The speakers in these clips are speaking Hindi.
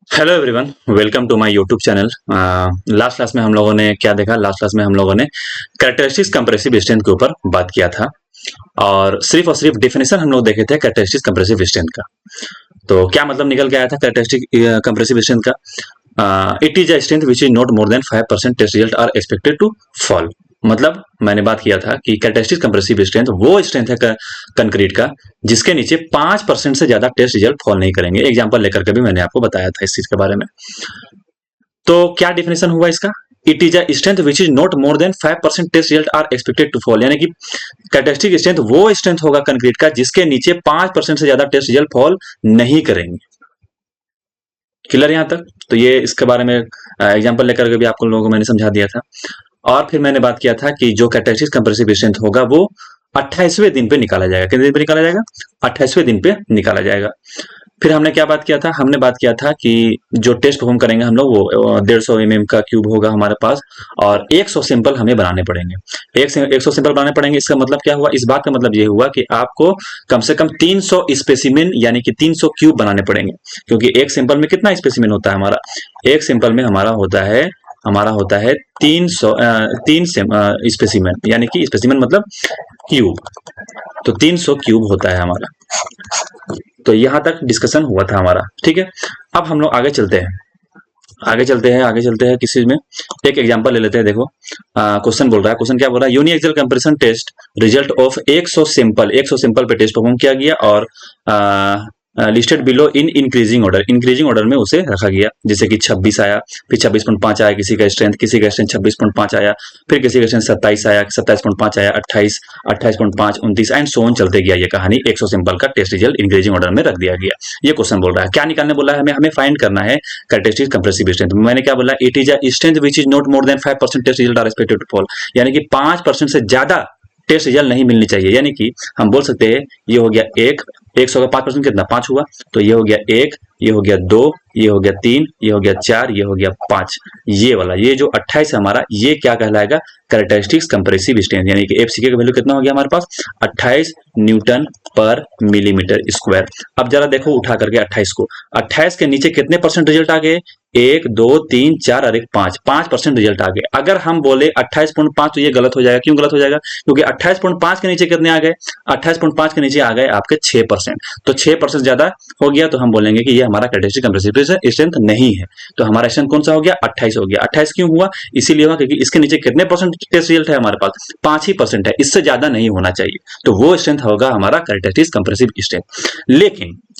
Hello everyone, welcome to my YouTube channel. Last class में हम लोगों ने क्या देखा? लास्ट क्लास में हम लोगों ने कैरेक्टरिस्टिक्स कंप्रेसिव स्ट्रेंथ के ऊपर बात किया था और सिर्फ डेफिनेशन हम लोग देखे थे कैरेक्टरिस्टिक्स कंप्रेसिव स्ट्रेंथ का। तो क्या मतलब निकल के आया था कैरेक्टरिस्टिक कंप्रेसिव स्ट्रेंथ का? It is a strength which is not more than 5% test result are expected to fall. मतलब मैंने बात किया था कि कैरेक्टरिस्टिक कंप्रेसिव स्ट्रेंथ वो स्ट्रेंथ है कंक्रीट का जिसके नीचे 5% से ज्यादा टेस्ट रिजल्ट फॉल नहीं करेंगे। एग्जांपल लेकर के भी मैंने आपको बताया था इस चीज के बारे में। तो क्या डिफिनेशन हुआ इसका? It is a strength which is not more than 5% test result are expected to fall, यानी कि कैरेक्टरिस्टिक स्ट्रेंथ वो स्ट्रेंथ होगा कंक्रीट का जिसके नीचे 5% से ज्यादा टेस्ट रिजल्ट फॉल नहीं करेंगे। क्लियर यहां तक? तो ये इसके बारे में एग्जांपल लेकर के भी आपको लोगों को मैंने समझा दिया था। और फिर मैंने बात किया था कि जो कैरेक्टरिस्टिक कंप्रेसिव स्ट्रेंथ होगा वो 28वें दिन पे निकाला जाएगा। कितने दिन पे निकाला जाएगा? 28वें दिन पे निकाला जाएगा। फिर हमने क्या बात किया था? हमने बात किया था कि जो टेस्ट परफॉर्म करेंगे हम लोग वो 150 mm का क्यूब होगा हमारे पास और 100 सैंपल हमें बनाने पड़ेंगे। 100 सैंपल बनाने पड़ेंगे। इसका मतलब क्या हुआ? इस बात का मतलब ये हुआ कि आपको कम से कम 300 स्पेसिमेन यानी कि 300 क्यूब बनाने पड़ेंगे, क्योंकि एक सैंपल में कितना स्पेसिमेन होता है हमारा? एक सैंपल में हमारा होता है 3 स्पेसिमेन, यानी कि स्पेसिमेन मतलब क्यूब। तो 300 क्यूब होता है हमारा। तो यहां तक डिस्कशन हुआ था हमारा, ठीक है। अब हम लोग आगे चलते हैं किस चीज में। एक एग्जांपल ले लेते हैं। देखो क्वेश्चन बोल रहा है, क्वेश्चन क्या बोल रहा है? Uniaxial comparison test result of 100 sample पे टेस्ट परफॉर्म किया गया और listed below in increasing order में उसे रखा गया। जैसे कि 26 आया, फिर 26.5 आया किसी का स्ट्रेंथ 26.5 आया, फिर किसी का स्ट्रेंथ 27 आया, 27.5 आया, 28, 28.5, 29 एंड सो ऑन चलते गया ये कहानी। 100 सिंपल का टेस्ट रिजल्ट इंक्रीजिंग ऑर्डर में रख दिया गया। ये क्वेश्चन बोल रहा है, क्या निकालने बोला है? हमें फाइंड करना है कैरेक्टरिस्टिक कंप्रेसिव स्ट्रेंथ। मैंने क्या बोला? It is a strength which is not more than 5% test result are expected to fall, यानी कि 5% से ज्यादा टेस्ट रिजल्ट नहीं मिलनी चाहिए। यानी कि हम बोल सकते हैं ये हो गया एक, 100 का 5% कितना? 5 हुआ। तो ये हो गया एक, ये हो गया दो, ये हो गया तीन, ये हो गया चार, ये हो गया पांच। ये वाला, ये जो 28 है हमारा, ये क्या कहलाएगा? कैरेक्टरिस्टिक्स कंप्रेसिव स्ट्रेंथ, यानी कि एफसीके का वैल्यू कितना हो गया हमारे पास? 28 न्यूटन पर मिलीमीटर स्क्वायर। अब जरा देखो उठा करके 28 को, 28 के नीचे कितने परसेंट रिजल्ट आ गए? एक, दो, तीन, चार और एक पांच, 5% रिजल्ट आ गए। अगर हम बोले 28.5 तो ये गलत हो जाएगा। क्यों गलत हो जाएगा? क्योंकि 28.5 के नीचे कितने आ गए? 28.5 के नीचे आ गए आपके 6%। तो 6% ज्यादा हो गया तो हम बोलेंगे कि ये हमारा कैरेक्टरिस्टिक कंप्रेसिव स्ट्रेंथ नहीं है। तो हमारा स्ट्रेंथ कौन सा हो गया? 28 हो गया। 28 क्यों हुआ? इसीलिए हुआ क्योंकि इसके नीचे कितने परसेंट टेस्ट रिजल्ट है हमारे पास? 5% है, इससे ज्यादा नहीं होना चाहिए। तो वो स्ट्रेंथ होगा हमारा कैरेक्टरिस्टिक कंप्रेसिव स्ट्रेंथ।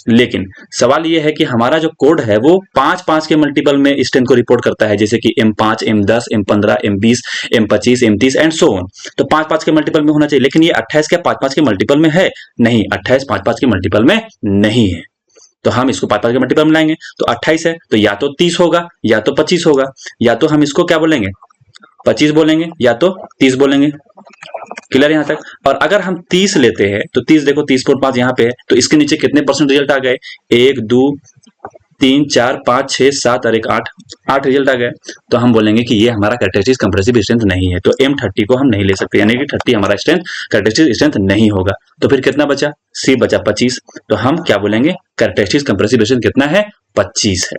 लेकिन सवाल ये है कि हमारा जो कोड है वो 5 के मल्टीपल में स्ट्रेंथ को रिपोर्ट करता है, जैसे कि M5, M10, M15, M20, M25, M30 and so on. तो 5 के मल्टीपल में होना चाहिए, लेकिन ये 28 क्या 5 के मल्टीपल में है? नहीं, 28 5 के मल्टीपल में नहीं है। तो हम इसको 5 के मल्टीपल में लाएंगे तो 28 है, तो या तो 30 होगा या तो 25 होगा। या तो हम इसको क्या बोलेंगे? 25 बोलेंगे या तो 30 बोलेंगे। क्लियर यहां तक? और अगर हम 30 लेते हैं तो 30 देखो 30.5 यहाँ पे है, तो इसके नीचे कितने परसेंट रिजल्ट आ गए? एक, दो, तीन, चार, पांच, छह, सात और एक 8, 8 रिजल्ट आ गए। तो हम बोलेंगे कि ये हमारा कैरेक्टरिस्टिक कंप्रेसिव स्ट्रेंथ नहीं है। तो M30 को हम नहीं ले सकते, यानी कि 30 हमारा स्ट्रेंथ कैरेक्टरिस्टिक स्ट्रेंथ नहीं होगा। तो फिर कितना बचा? C बचा 25। तो हम क्या बोलेंगे? कैरेक्टरिस्टिक कंप्रेसिव स्ट्रेंथ कितना है? 25 है।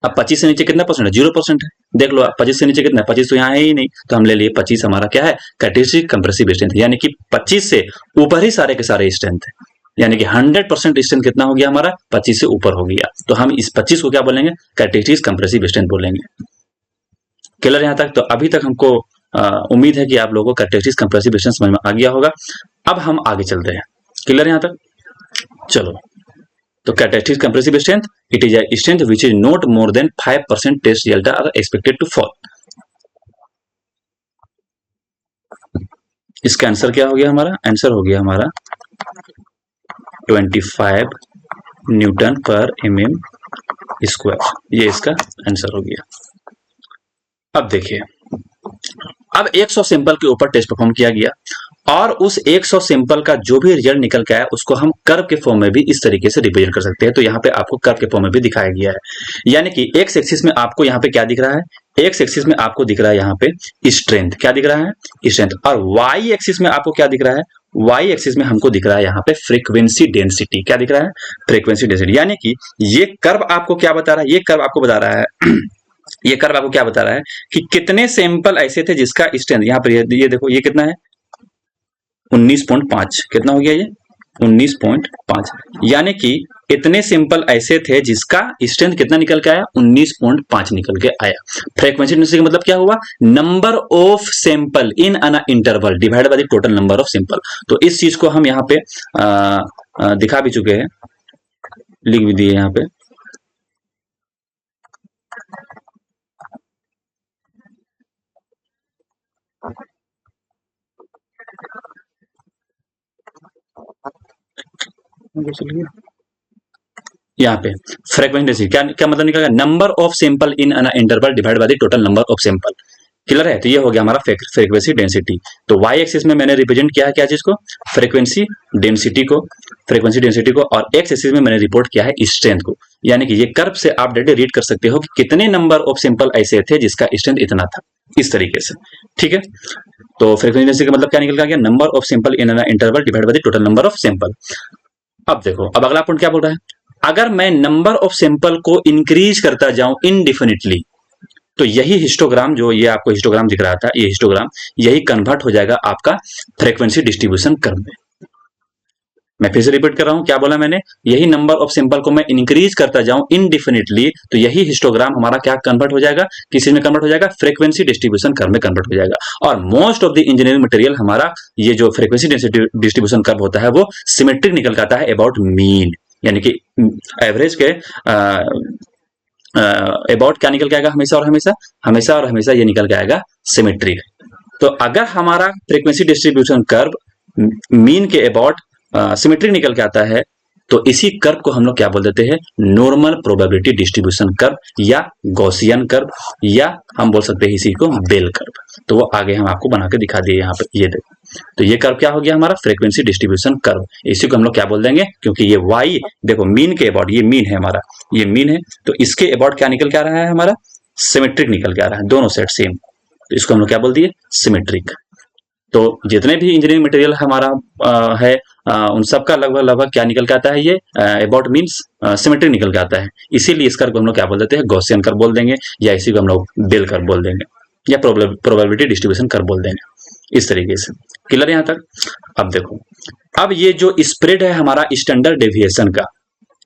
अब 25 से नीचे कितना परसेंट है? 0% है। देख लो 25 से नीचे कितना है? 25 तो यहाँ है ही नहीं, तो हम ले लिए 25 हमारा क्या है? कैरेक्टरिस्टिक कंप्रेसिव स्ट्रेंथ, यानी कि 25 से ऊपर ही सारे के सारे स्ट्रेंथ है। यानी कि 100% स्ट्रेंथ कितना हो गया हमारा? 25 से ऊपर हो गया। तो हम इस 25 को क्या बोलेंगे? कैरेक्टरिस्टिक कंप्रेसिव स्ट्रेंथ बोलेंगे। क्लियर यहां तक? तो अभी तक हमको उम्मीद है कि आप लोगों को कैरेक्टरिस्टिक कंप्रेसिव स्ट्रेंथ समझ में आ गया होगा। अब हम आगे चलते हैं। क्लियर यहां तक? चलो, तो characteristic compressive strength, it is a strength which is not more than 5% test result are expected to fall. इसका आंसर क्या हो गया हमारा? आंसर हो गया हमारा 25 न्यूटन पर mm स्क्वायर। ये इसका आंसर हो गया। अब देखिए, अब 100 सैंपल के ऊपर टेस्ट परफॉर्म किया गया और उस 100 सैंपल का जो भी रिजल्ट निकल के आया उसको हम कर्व के फॉर्म में भी इस तरीके से रिप्रेजेंट कर सकते हैं। तो यहाँ पे आपको कर्व के फॉर्म में भी दिखाया गया है। यानी कि एक्स एक्सिस में आपको यहाँ पे क्या दिख रहा है? एक्स एक्सिस में आपको दिख रहा है यहाँ पे स्ट्रेंथ। क्या दिख रहा है? स्ट्रेंथ। और वाई एक्सिस में आपको क्या दिख रहा है? वाई एक्सिस में हमको दिख रहा है यहाँ पे फ्रीक्वेंसी डेंसिटी। क्या दिख रहा है? Frequency density. यानी कि ये कर्व आपको क्या बता रहा है? ये कर्व आपको बता रहा है ये कर्व आपको क्या बता रहा है कि कितने सैंपल ऐसे थे जिसका स्ट्रेंथ, यहाँ पर ये देखो ये कितना है, 19.5। कितना हो गया ये? 19.5। यानी कि इतने सिंपल ऐसे थे जिसका स्ट्रेंथ कितना निकल के आया? 19.5 निकल के आया। फ्रीक्वेंसी डेंसिटी का मतलब क्या हुआ? Number of sample in an interval divide by the total number of sample. तो इस चीज को हम यहाँ पे दिखा भी चुके हैं, लिख भी दिए यहाँ पे। यहाँ पे फ्रीक्वेंसी डेंसिटी क्या क्या मतलब निकलेगा? Number of sample in an interval divide by the total number of sample. Clear है? तो ये हो गया हमारा फ्रीक्वेंसी डेंसिटी। तो वाई एक्सिस में मैंने रिप्रेजेंट किया है क्या चीज को? फ्रीक्वेंसी डेंसिटी को, फ्रीक्वेंसी डेंसिटी को, और एक्स एक्सिस में मैंने रिपोर्ट किया है स्ट्रेंथ को। यानी कि ये कर्व से आप डायरेक्टली रीड कर सकते हो कि कितने नंबर ऑफ सैंपल ऐसे थे जिसका स्ट्रेंथ इतना था, इस तरीके से। ठीक है, तो फ्रीक्वेंसी डेंसिटी का मतलब क्या निकल गया? Number of sample in an interval divide by the total number of sample. अब देखो, अब अगला पॉइंट क्या बोल रहा है? अगर मैं नंबर ऑफ सैंपल को इंक्रीज करता जाऊं इनडिफिनिटली, तो यही हिस्टोग्राम, जो ये आपको हिस्टोग्राम दिख रहा था, ये हिस्टोग्राम यही कन्वर्ट हो जाएगा आपका फ्रीक्वेंसी डिस्ट्रीब्यूशन कर्व में। मैं फिर से रिपीट कर रहा हूं, क्या बोला मैंने? यही नंबर ऑफ सैंपल को मैं इंक्रीज करता जाऊं इनडिफिनिटली, तो यही हिस्टोग्राम हमारा क्या कन्वर्ट हो जाएगा? किस चीज में कन्वर्ट हो जाएगा? फ्रीक्वेंसी डिस्ट्रीब्यूशन कर्व में कन्वर्ट हो जाएगा। और most of the engineering material हमारा ये जो फ्रीक्वेंसी डिस्ट्रीब्यूशन कर्व होता है वो सिमेट्रिक निकल के आता है अबाउट मीन, यानी कि एवरेज के अबाउट क्या निकल के आएगा? हमेशा और हमेशा, हमेशा और हमेशा ये निकल के आएगा सिमेट्रिक। तो अगर हमारा फ्रीक्वेंसी डिस्ट्रीब्यूशन कर्व मीन के अबाउट सिमेट्रिक निकल के आता है, तो इसी कर्व को हम लोग क्या बोल देते हैं? नॉर्मल प्रोबेबिलिटी डिस्ट्रीब्यूशन कर्व, या गॉसियन कर्व, या हम बोल सकते हैं इसी को बेल कर्व। तो वो आगे हम आपको बना के दिखा दिए यहाँ पे, ये देखो। तो ये कर्व क्या हो गया हमारा? Frequency distribution curve. इसी को हम लोग क्या बोल देंगे? क्योंकि ये वाई देखो मीन के अबाउट, ये मीन है हमारा, ये मीन है, तो इसके अबाउट क्या निकल के आ रहा है हमारा? सिमेट्रिक निकल के आ रहा है, दोनों साइड सेम। तो इसको हम लोग क्या बोल दिए? सिमेट्रिक। तो जितने भी इंजीनियरिंग मटेरियल हमारा है उन सब का लगभग लगभग क्या निकल के आता है? ये अबाउट मीन्स सिमेट्रिक निकल के आता है। इसीलिए इस कर्व को हम लोग क्या बोल देते हैं? गॉसियन कर्व बोल देंगे, या इसी को हम लोग बेल कर्व बोल देंगे, या प्रोबेबिलिटी डिस्ट्रीब्यूशन कर्व बोल देंगे, इस तरीके से। क्लियर यहाँ तक? अब देखो, अब ये जो स्प्रेड है हमारा स्टैंडर्ड डेविएशन का,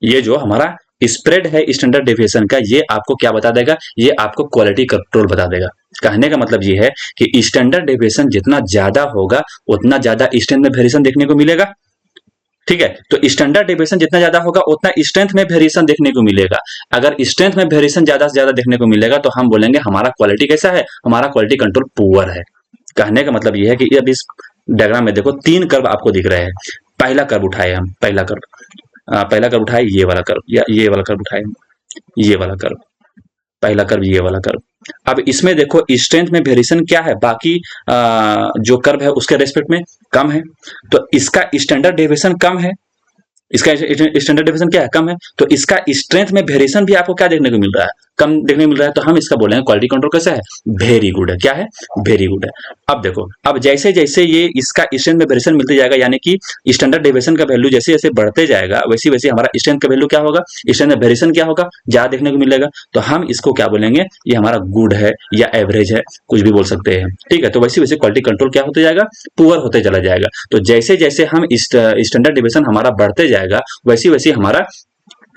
ये जो हमारा स्प्रेड है स्टैंडर्ड डेविएशन का, ये आपको क्या बता देगा? ये आपको क्वालिटी कंट्रोल बता देगा। कहने का मतलब ये है कि स्टैंडर्ड डेविएशन जितना ज्यादा होगा उतना ज्यादा स्ट्रेंथ में वेरिएशन देखने को मिलेगा। ठीक है, तो स्टैंडर्ड डेविएशन जितना ज्यादा होगा उतना स्ट्रेंथ में वेरिएशन देखने को मिलेगा। अगर स्ट्रेंथ में वेरिएशन ज्यादा से ज्यादा देखने को मिलेगा तो हम बोलेंगे हमारा क्वालिटी कैसा है? हमारा क्वालिटी कंट्रोल पुअर है। कहने का मतलब यह है कि अब इस डायग्राम में देखो 3 कर्व आपको दिख रहे हैं। पहला कर्व उठाए हम, पहला कर्व उठाए ये वाला कर्व, या ये वाला कर्व उठाए, ये वाला कर्व, पहला कर्व ये वाला कर्व। अब इसमें देखो स्ट्रेंथ में वेरिएशन क्या है? बाकी जो कर्व है उसके रेस्पेक्ट में कम है, तो इसका स्टैंडर्ड डेविएशन कम है। इसका स्टैंडर्ड डेविएशन क्या है? कम है। तो इसका स्ट्रेंथ में वेरिएशन भी आपको क्या देखने को मिल रहा है? कम देखने को मिल रहा है। तो हम इसका बोलेंगे क्वालिटी कंट्रोल कैसा है? वेरी गुड है। क्या है? वेरी गुड है। अब देखो, अब जैसे जैसे ये इसका स्ट्रेंथ में वेरिएशन मिलते जाएगा, यानी कि स्टैंडर्ड डेविएशन का वैल्यू जैसे जैसे बढ़ते जाएगा, वैसे वैसे हमारा स्ट्रेंथ का वैल्यू क्या होगा? स्ट्रेंथ में वेरिएशन क्या होगा? ज्यादा देखने को मिलेगा। तो हम इसको क्या बोलेंगे? ये हमारा गुड है या एवरेज है, कुछ भी बोल सकते हैं। ठीक है, तो वैसे वैसे क्वालिटी कंट्रोल क्या होते जाएगा? पुअर होते चला जाएगा। तो जैसे जैसे हम स्टैंडर्ड डेविएशन हमारा बढ़ते जाएगा, वैसे वैसे हमारा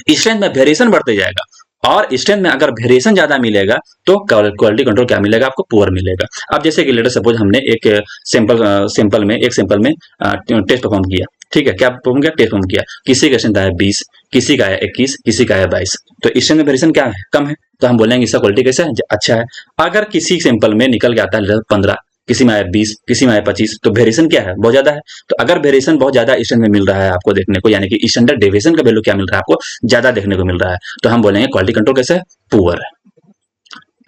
स्ट्रेंथ में वेरिएशन बढ़ते जाएगा। और स्ट्रेंथ में अगर वेरिएशन ज्यादा मिलेगा तो क्वालिटी कंट्रोल क्या मिलेगा? आपको पुअर मिलेगा। अब जैसे कि लेटर सपोज हमने एक सैंपल में टेस्ट परफॉर्म किया। ठीक है, क्या परफॉर्म किया? टेस्ट परफॉर्म किया। किसी का स्ट्रेंथ आया 20, किसी का आया 21, किसी का आया 22। तो स्ट्रेंथ में वेरिएशन क्या है? कम है। तो हम बोलेंगे इसका क्वालिटी कैसा है? अच्छा है। अगर किसी सैंपल में निकल के आता है 15, किसी में आया 20, किसी में आया 25, तो वेरिएशन क्या है? बहुत ज्यादा है। तो अगर वेरिएशन बहुत ज्यादा स्ट्रेंथ में मिल रहा है आपको देखने को, यानी कि स्टैंडर्ड डेविएशन का वैल्यू क्या मिल रहा है? आपको ज्यादा देखने को मिल रहा है, तो हम बोलेंगे क्वालिटी कंट्रोल कैसा है? पुअर है।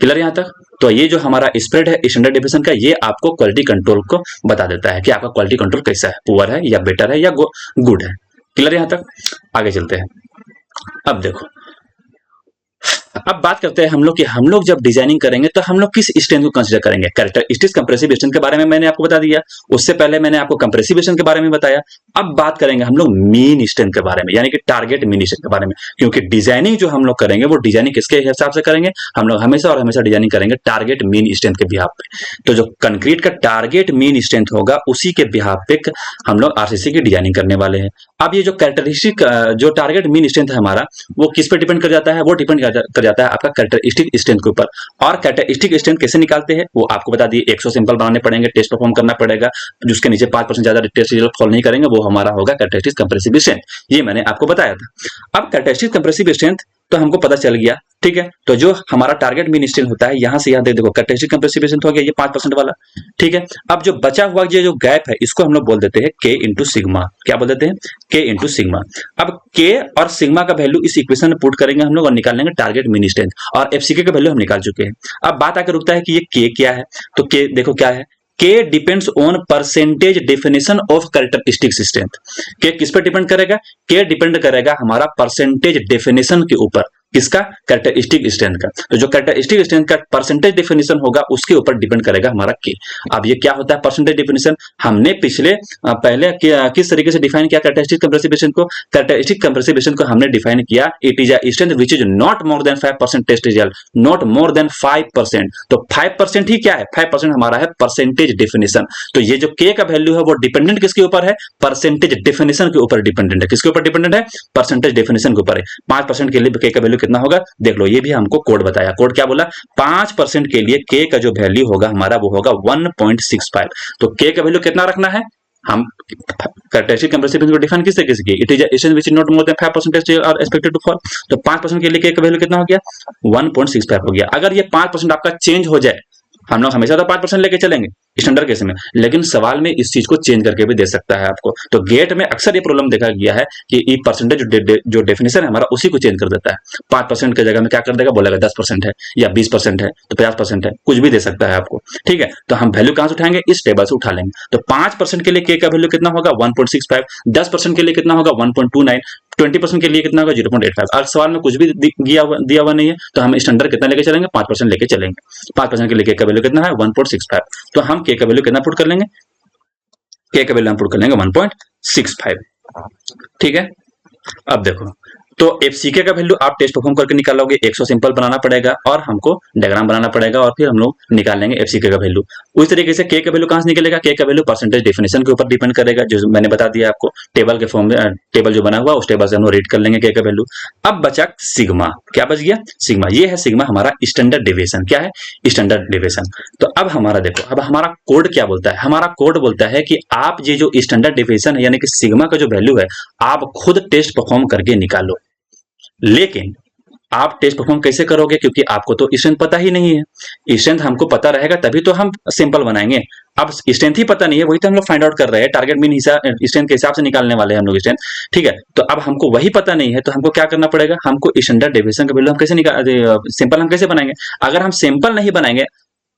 क्लियर यहाँ तक? तो ये जो हमारा स्प्रेड है स्टैंडर्ड डेविएशन का, ये आपको क्वालिटी कंट्रोल को बता देता है कि आपका क्वालिटी कंट्रोल कैसा है? पुअर है या बेटर है या गुड है। क्लियर यहाँ तक? आगे चलते हैं। अब देखो, अब बात करते हैं हम लोग कि हम लोग जब डिजाइनिंग करेंगे तो हम लोग किस स्ट्रेंथ को कंसीडर करेंगे। कैरेक्टरिस्टिक्स कंप्रेसिव स्ट्रेंथ के बारे में मैंने आपको बता दिया, उससे पहले मैंने आपको कंप्रेसिव स्ट्रेंथ के बारे में बताया। अब बात करेंगे हम लोग मीन स्ट्रेंथ के बारे में, यानी कि टारगेट मीन स्ट्रेंथ के बारे में, क्योंकि डिजाइनिंग जो हम लोग करेंगे वो डिजाइनिंग किसके हिसाब से करेंगे, हम लोग हमेशा और हमेशा डिजाइनिंग करेंगे टारगेट मीन स्ट्रेंथ के बिहाफ पे। तो जो कंक्रीट का टारगेट मीन स्ट्रेंथ होगा उसी के बिहाफ पे हम लोग आरसीसी की डिजाइनिंग करने वाले हैं। अब ये जो कैरेक्टरिस्टिक जो टारगेट मीन स्ट्रेंथ है हमारा, वो किस पे डिपेंड कर जाता है, वो डिपेंड कर जाता है आपका कैरेक्टरिस्टिक स्ट्रेंथ के ऊपर। और कैरेक्टरिस्टिक स्ट्रेंथ कैसे निकालते हैं वो आपको बता दिए, 100 सिंपल बनाने पड़ेंगे, टेस्ट परफॉर्म करना पड़ेगा, जिसके नीचे 5% ज्यादा टेस्ट रिजल्ट फॉलो नहीं करेंगे वो हमारा होगा कैरेक्टरिस्टिक कंप्रेसिव स्ट्रेंथ। ये मैंने आपको बताया था। अब कैरेक्टरिस्टिक कंप्रेसिव स्ट्रेंथ तो हमको पता चल गया, ठीक है। तो जो हमारा टारगेट मीन स्ट्रेंथ होता है यहां से यहां देखो कैरेक्टरिस्टिक कंप्रेसिव स्ट्रेंथ हो गया ये 5% वाला, ठीक है। अब जो बचा हुआ जो गैप है इसको हम लोग बोल देते हैं के इंटू सिग्मा। क्या बोल देते हैं, के इंटू सिग्मा। अब के और सिग्मा का वैल्यू इस इक्वेशन में पुट करेंगे हम लोग और निकाल लेंगे टारगेट मीन स्ट्रेंथ, और एफसीके का वैल्यू हम निकाल चुके हैं। अब बात आकर रुकता है कि ये के क्या है, तो के देखो क्या है, के depends on percentage definition of characteristic strength. के किस पर डिपेंड करेगा, के डिपेंड करेगा हमारा परसेंटेज डेफिनेशन के ऊपर, किसका, कैरेक्टरिस्टिक स्ट्रेंथ का। तो जो कैरेक्टरिस्टिक स्ट्रेंथ का परसेंटेज डेफिनेशन होगा उसके ऊपर डिपेंड करेगा हमारा के। अब ये क्या होता है परसेंटेज डेफिनेशन, हमने पहले किस तरीके से डिफाइन किया कैरेक्टरिस्टिक कंप्रेसिव स्ट्रेंथ को। कैरेक्टरिस्टिक कंप्रेसिव स्ट्रेंथ को हमने डिफाइन किया, it is a strength which is not more than 5% test result, not more than 5%। तो 5% ही क्या है, 5% हमारा है परसेंटेज डेफिनेशन। तो ये जो के का वैल्यू है वो डिपेंडेंट किसके ऊपर है, परसेंटेज डेफिनेशन के ऊपर डिपेंडेंट है। किसके ऊपर डिपेंडेंट है, परसेंटेज डेफिनेशन के ऊपर है। 5% के लिए के का वैल्यू कितना होगा, देख लो, ये भी हमको कोड बताया। कोड क्या बोला, 5% के लिए के का जो वैल्यू होगा हमारा वो होगा 1.65। तो के का वैल्यू कितना रखना है, हम कैरेक्टरिस्टिक कंप्रेसिव स्ट्रेंथ को डिफाइन किस तरीके से किए, it is a strength which is not more than 5% are expected to fall. तो 5% के लिए के का वैल्यू कितना हो गया, 1.65 हो गया। अगर ये 5% आपका चेंज हो जाए, हम लोग हमेशा तो 5% लेके चलेंगे स्टैंडर्ड केस में, लेकिन सवाल में इस चीज को चेंज करके भी दे सकता है आपको। तो गेट में अक्सर ये प्रॉब्लम देखा गया है कि ये परसेंटेज जो डेफिनेशन है हमारा उसी को चेंज कर देता है। 5% की जगह में क्या कर देगा, बोलेगा 10% है या 20% है तो 50% है, कुछ भी दे सकता है आपको, ठीक है। तो हम वैल्यू कहां से उठाएंगे, इस टेबल से उठा लेंगे। तो 5% के लिए के का वैल्यू कितना होगा 1.65, 10% के लिए कितना होगा 1.29, 20% के लिए कितना होगा 0.85। और सवाल में कुछ भी दिया हुआ नहीं है, तो हम स्टैंडर्ड कितना लेके चलेंगे, 5% लेके चलेंगे। 5% के लिए के का वैल्यू कितना है 1.65, तो हम के का वैल्यू कितना पुट कर लेंगे, के का वैल्यू हम पुट कर लेंगे 1.65, ठीक है। अब देखो, तो एफसीके का वैल्यू आप टेस्ट परफॉर्म करके निकालोगे, 100 सिंपल बनाना पड़ेगा और हमको डायग्राम बनाना पड़ेगा और फिर हम लोग निकाल लेंगे एफसीके का वैल्यू। उस तरीके से के का वैल्यू कहां से निकलेगा, के का वैल्यू परसेंटेज डेफिनेशन के ऊपर डिपेंड करेगा, जो मैंने बता दिया आपको टेबल के फॉर्म में, टेबल जो बना हुआ उस टेबल से हम लोग रीड कर लेंगे के का वैल्यू। अब बचा सिग्मा, क्या बच गया, सिग्मा। ये है सिग्मा हमारा स्टैंडर्ड डेविएशन, क्या है, स्टैंडर्ड डेविएशन। तो अब हमारा देखो, अब हमारा कोड क्या बोलता है, हमारा कोड बोलता है कि आप ये जो स्टैंडर्ड डेविएशन है यानी कि सिग्मा का जो वैल्यू है आप खुद टेस्ट परफॉर्म करके निकालो। लेकिन आप टेस्ट परफॉर्म कैसे करोगे, क्योंकि आपको तो स्ट्रेंथ पता ही नहीं है। स्ट्रेंथ हमको पता रहेगा तभी तो हम सिंपल बनाएंगे। अब स्ट्रेंथ ही पता नहीं है, वही तो हम लोग फाइंड आउट कर रहे हैं, टारगेट मीन स्ट्रेंथ के हिसाब से निकालने वाले हैं हम लोग स्ट्रेंथ, ठीक है। तो अब हमको वही पता नहीं है तो हमको क्या करना पड़ेगा, हमको स्टैंडर्ड डेविएशन का वैल्यू हम कैसे निकाल, सिंपल हम कैसे बनाएंगे। अगर हम सिंपल नहीं बनाएंगे,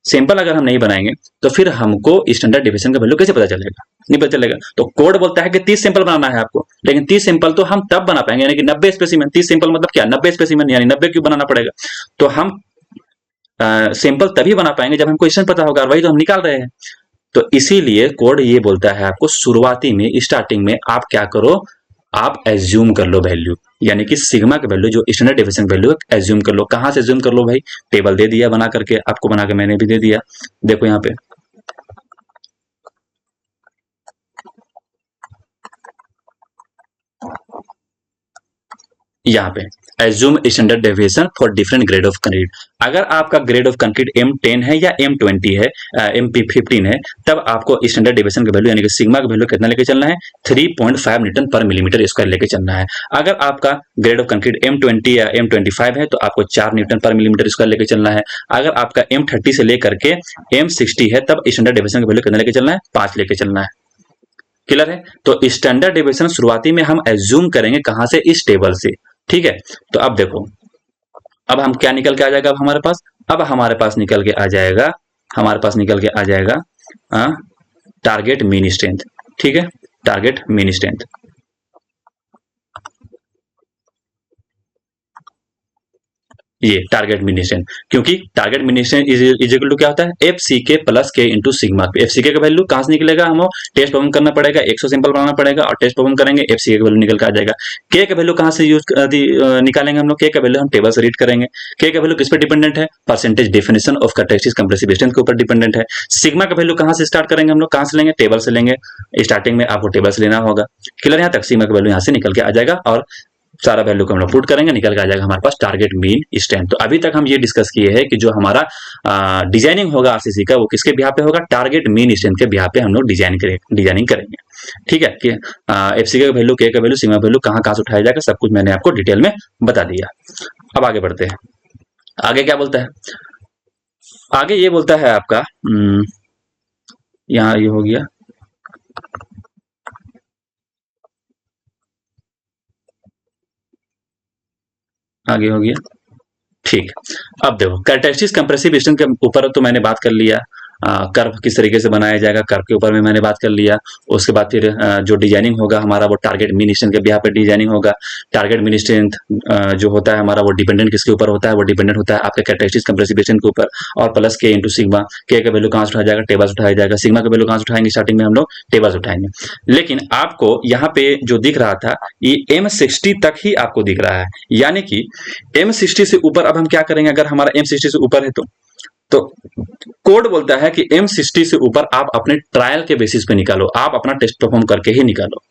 सिंपल अगर हम नहीं बनाएंगे तो फिर हमको स्टैंडर्ड डेविएशन का वैल्यू कैसे पता चलेगा, नहीं पता चलेगा। तो कोड बोलता है कि 30 सिंपल बनाना है आपको, लेकिन 30 सिंपल तो हम तब बना पाएंगे, यानी कि 90 स्पेसिमेन। 30 सिंपल मतलब क्या, 90 स्पेसिमेन, यानी 90 क्यूब बनाना पड़ेगा। तो हम सिंपल तभी बना पाएंगे जब हमको स्ट्रेंथ पता होगा, और वही तो हम निकाल रहे हैं। तो इसीलिए कोड ये बोलता है आपको शुरुआती में, स्टार्टिंग में आप क्या करो, आप एज्यूम कर लो वैल्यू, यानी कि सिग्मा का वैल्यू जो स्टैंडर्ड डेविएशन वैल्यू है एज्यूम कर लो। कहां से एज्यूम कर लो भाई, टेबल दे दिया बना करके आपको, बना के मैंने भी दे दिया, देखो यहाँ पे यहाँ पे assume standard deviation for different grade of concrete. अगर आपका ग्रेड ऑफ कंक्रीट M10 है या M20 है, MP15 है, तब आपको स्टैंडर्ड डेविएशन का वैल्यू यानी कि सिग्मा का वैल्यू कितना लेके चलना है, 3.5 न्यूटन पर मिलीमीटर स्क्वायर लेके चलना है। अगर आपका ग्रेड ऑफ कंक्रीट M20 या M25 है तो आपको 4 न्यूटन पर मिलीमीटर स्क्वायर लेके चलना है। अगर आपका M30 से लेकर के M60 है तब स्टैंडर्ड डेविएशन का वैल्यू कितना लेके चलना है, 5 लेके चलना है। क्लियर है। तो स्टैंडर्ड डेविएशन शुरुआती में हम एज्यूम करेंगे कहां से, इस टेबल से, ठीक है। तो अब देखो, अब हम क्या निकल के आ जाएगा, अब हमारे पास, अब हमारे पास निकल के आ जाएगा, हमारे पास निकल के आ जाएगा टारगेट मीन स्ट्रेंथ, ठीक है, टारगेट मीन स्ट्रेंथ। ये टारगेट मीन डिस्टेंस, क्योंकि target mean distance is equal to क्या होता है, एफ सी के प्लस के इंटू सिग्मा। एफ सी के का वैल्यू कहां से निकलेगा, हमें टेस्ट परफॉर्म करना पड़ेगा, 100 सिंपल बनाना पड़ेगा और टेस्ट परफॉर्म करेंगे, एफ सी के वैल्यू निकल कर आ जाएगा। के का वैल्यू कहां से निकालेंगे हम लोग, के का वैल्यू हम टेबल से रीड करेंगे। के का वैल्यू किस पर डिपेंडेंट है, percentage definition of characteristic compressive distance के ऊपर डिपेंडेंट है। सिग्मा का वैल्यू कहां से स्टार्ट करेंगे हम लोग, कहां से लेंगे, टेबल से लेंगे। स्टार्टिंग में आपको टेबल से लेना होगा। क्लियर, यहाँ तक सिग्मा का वैल्यू यहाँ से निकल के आ जाएगा और सारा वैल्यू को हम लोग पुट करेंगे, निकल के आ जाएगा हमारे पास टारगेट मीन स्ट्रेंथ। तो अभी तक हम ये डिस्कस किए हैं कि जो हमारा डिजाइनिंग होगा आरसीसी का, वो किसके बिहाफ पे होगा, टारगेट मीन स्ट्रेंथ के बिहाफ पे हम लोग डिजाइनिंग करेंगे। ठीक है कि एफसी का वैल्यू, के का वैल्यू, सिग्मा वैल्यू कहाँ कहाँ से उठाया जाएगा, सब कुछ मैंने आपको डिटेल में बता दिया। अब आगे बढ़ते हैं। आगे क्या बोलता है, आगे ये बोलता है आपका, यहाँ ये हो गया, आगे हो गया, ठीक। अब देखो कैरेक्टरिस्टिक्स कंप्रेसिव स्ट्रेंथ के ऊपर तो मैंने बात कर लिया, कर्व किस तरीके से बनाया जाएगा, कर्व के ऊपर में मैंने बात कर लिया। उसके बाद फिर जो डिजाइनिंग होगा हमारा वो टारगेट मीन स्ट्रेंथ के बिहाफ पे डिजाइनिंग होगा। टारगेट मीन स्ट्रेंथ जो होता है हमारा वो डिपेंडेंट किसके ऊपर होता है, वो डिपेंडेंट होता है आपके कैरेक्टरिस्टिक्स कंप्रेसिव स्ट्रेंथ के ऊपर, और प्लस के इंटू सिग्मा। के का वैल्यू कहाँ से उठाया जाएगा, टेबल से उठाया जाएगा। सिग्मा का वैल्यू कहाँ से उठाएंगे, स्टार्टिंग में हम लोग टेबल से उठाएंगे। लेकिन आपको यहाँ पे जो दिख रहा था ये M60 तक ही आपको दिख रहा है, यानी कि M60 से ऊपर अब हम क्या करेंगे, अगर हमारा M60 से ऊपर है तो कोड बोलता है कि M60 से ऊपर आप अपने ट्रायल के बेसिस पे निकालो, आप अपना टेस्ट परफॉर्म करके ही निकालो,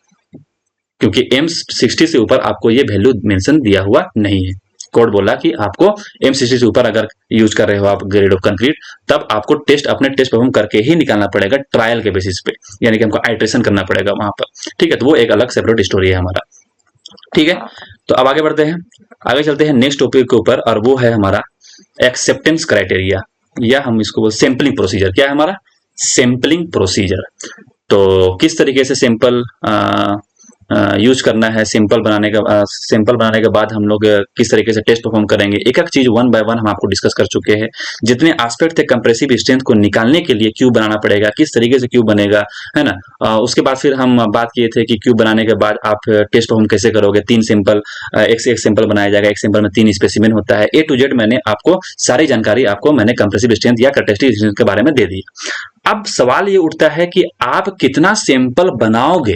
क्योंकि M60 से ऊपर आपको ये वैल्यू मेंशन दिया हुआ नहीं है। कोड बोला कि आपको M60 से ऊपर अगर यूज कर रहे हो आप ग्रेड ऑफ कंक्रीट, तब आपको अपने टेस्ट परफॉर्म करके ही निकालना पड़ेगा ट्रायल के बेसिस पे, यानी कि हमको आइट्रेशन करना पड़ेगा वहां पर। ठीक है, तो वो एक अलग सेपरेट स्टोरी है हमारा। ठीक है, तो अब आगे बढ़ते हैं, आगे चलते हैं नेक्स्ट टॉपिक के ऊपर, और वो है हमारा एक्सेप्टेंस क्राइटेरिया, या हम इसको बोल सैंपलिंग प्रोसीजर। क्या है हमारा, सैंपलिंग प्रोसीजर। तो किस तरीके से सैंपल यूज करना है, सैंपल बनाने के बाद हम लोग किस तरीके से टेस्ट परफॉर्म करेंगे, एक एक चीज वन बाय वन हम आपको डिस्कस कर चुके हैं। जितने एस्पेक्ट थे कंप्रेसिव स्ट्रेंथ को निकालने के लिए क्यूब बनाना पड़ेगा, किस तरीके से क्यूब बनेगा, है ना। उसके बाद फिर हम बात किए थे कि क्यूब बनाने के बाद आप टेस्ट परफॉर्म कैसे करोगे, 3 सिंपल, एक से एक सिंपल बनाया जाएगा, एक सिंपल में 3 स्पेसिमेन होता है। A to Z मैंने आपको सारी जानकारी मैंने कंप्रेसिव स्ट्रेंथ या कैरेक्टरिस्टिक स्ट्रेंथ के बारे में दे दी। अब सवाल ये उठता है कि आप कितना सैंपल बनाओगे,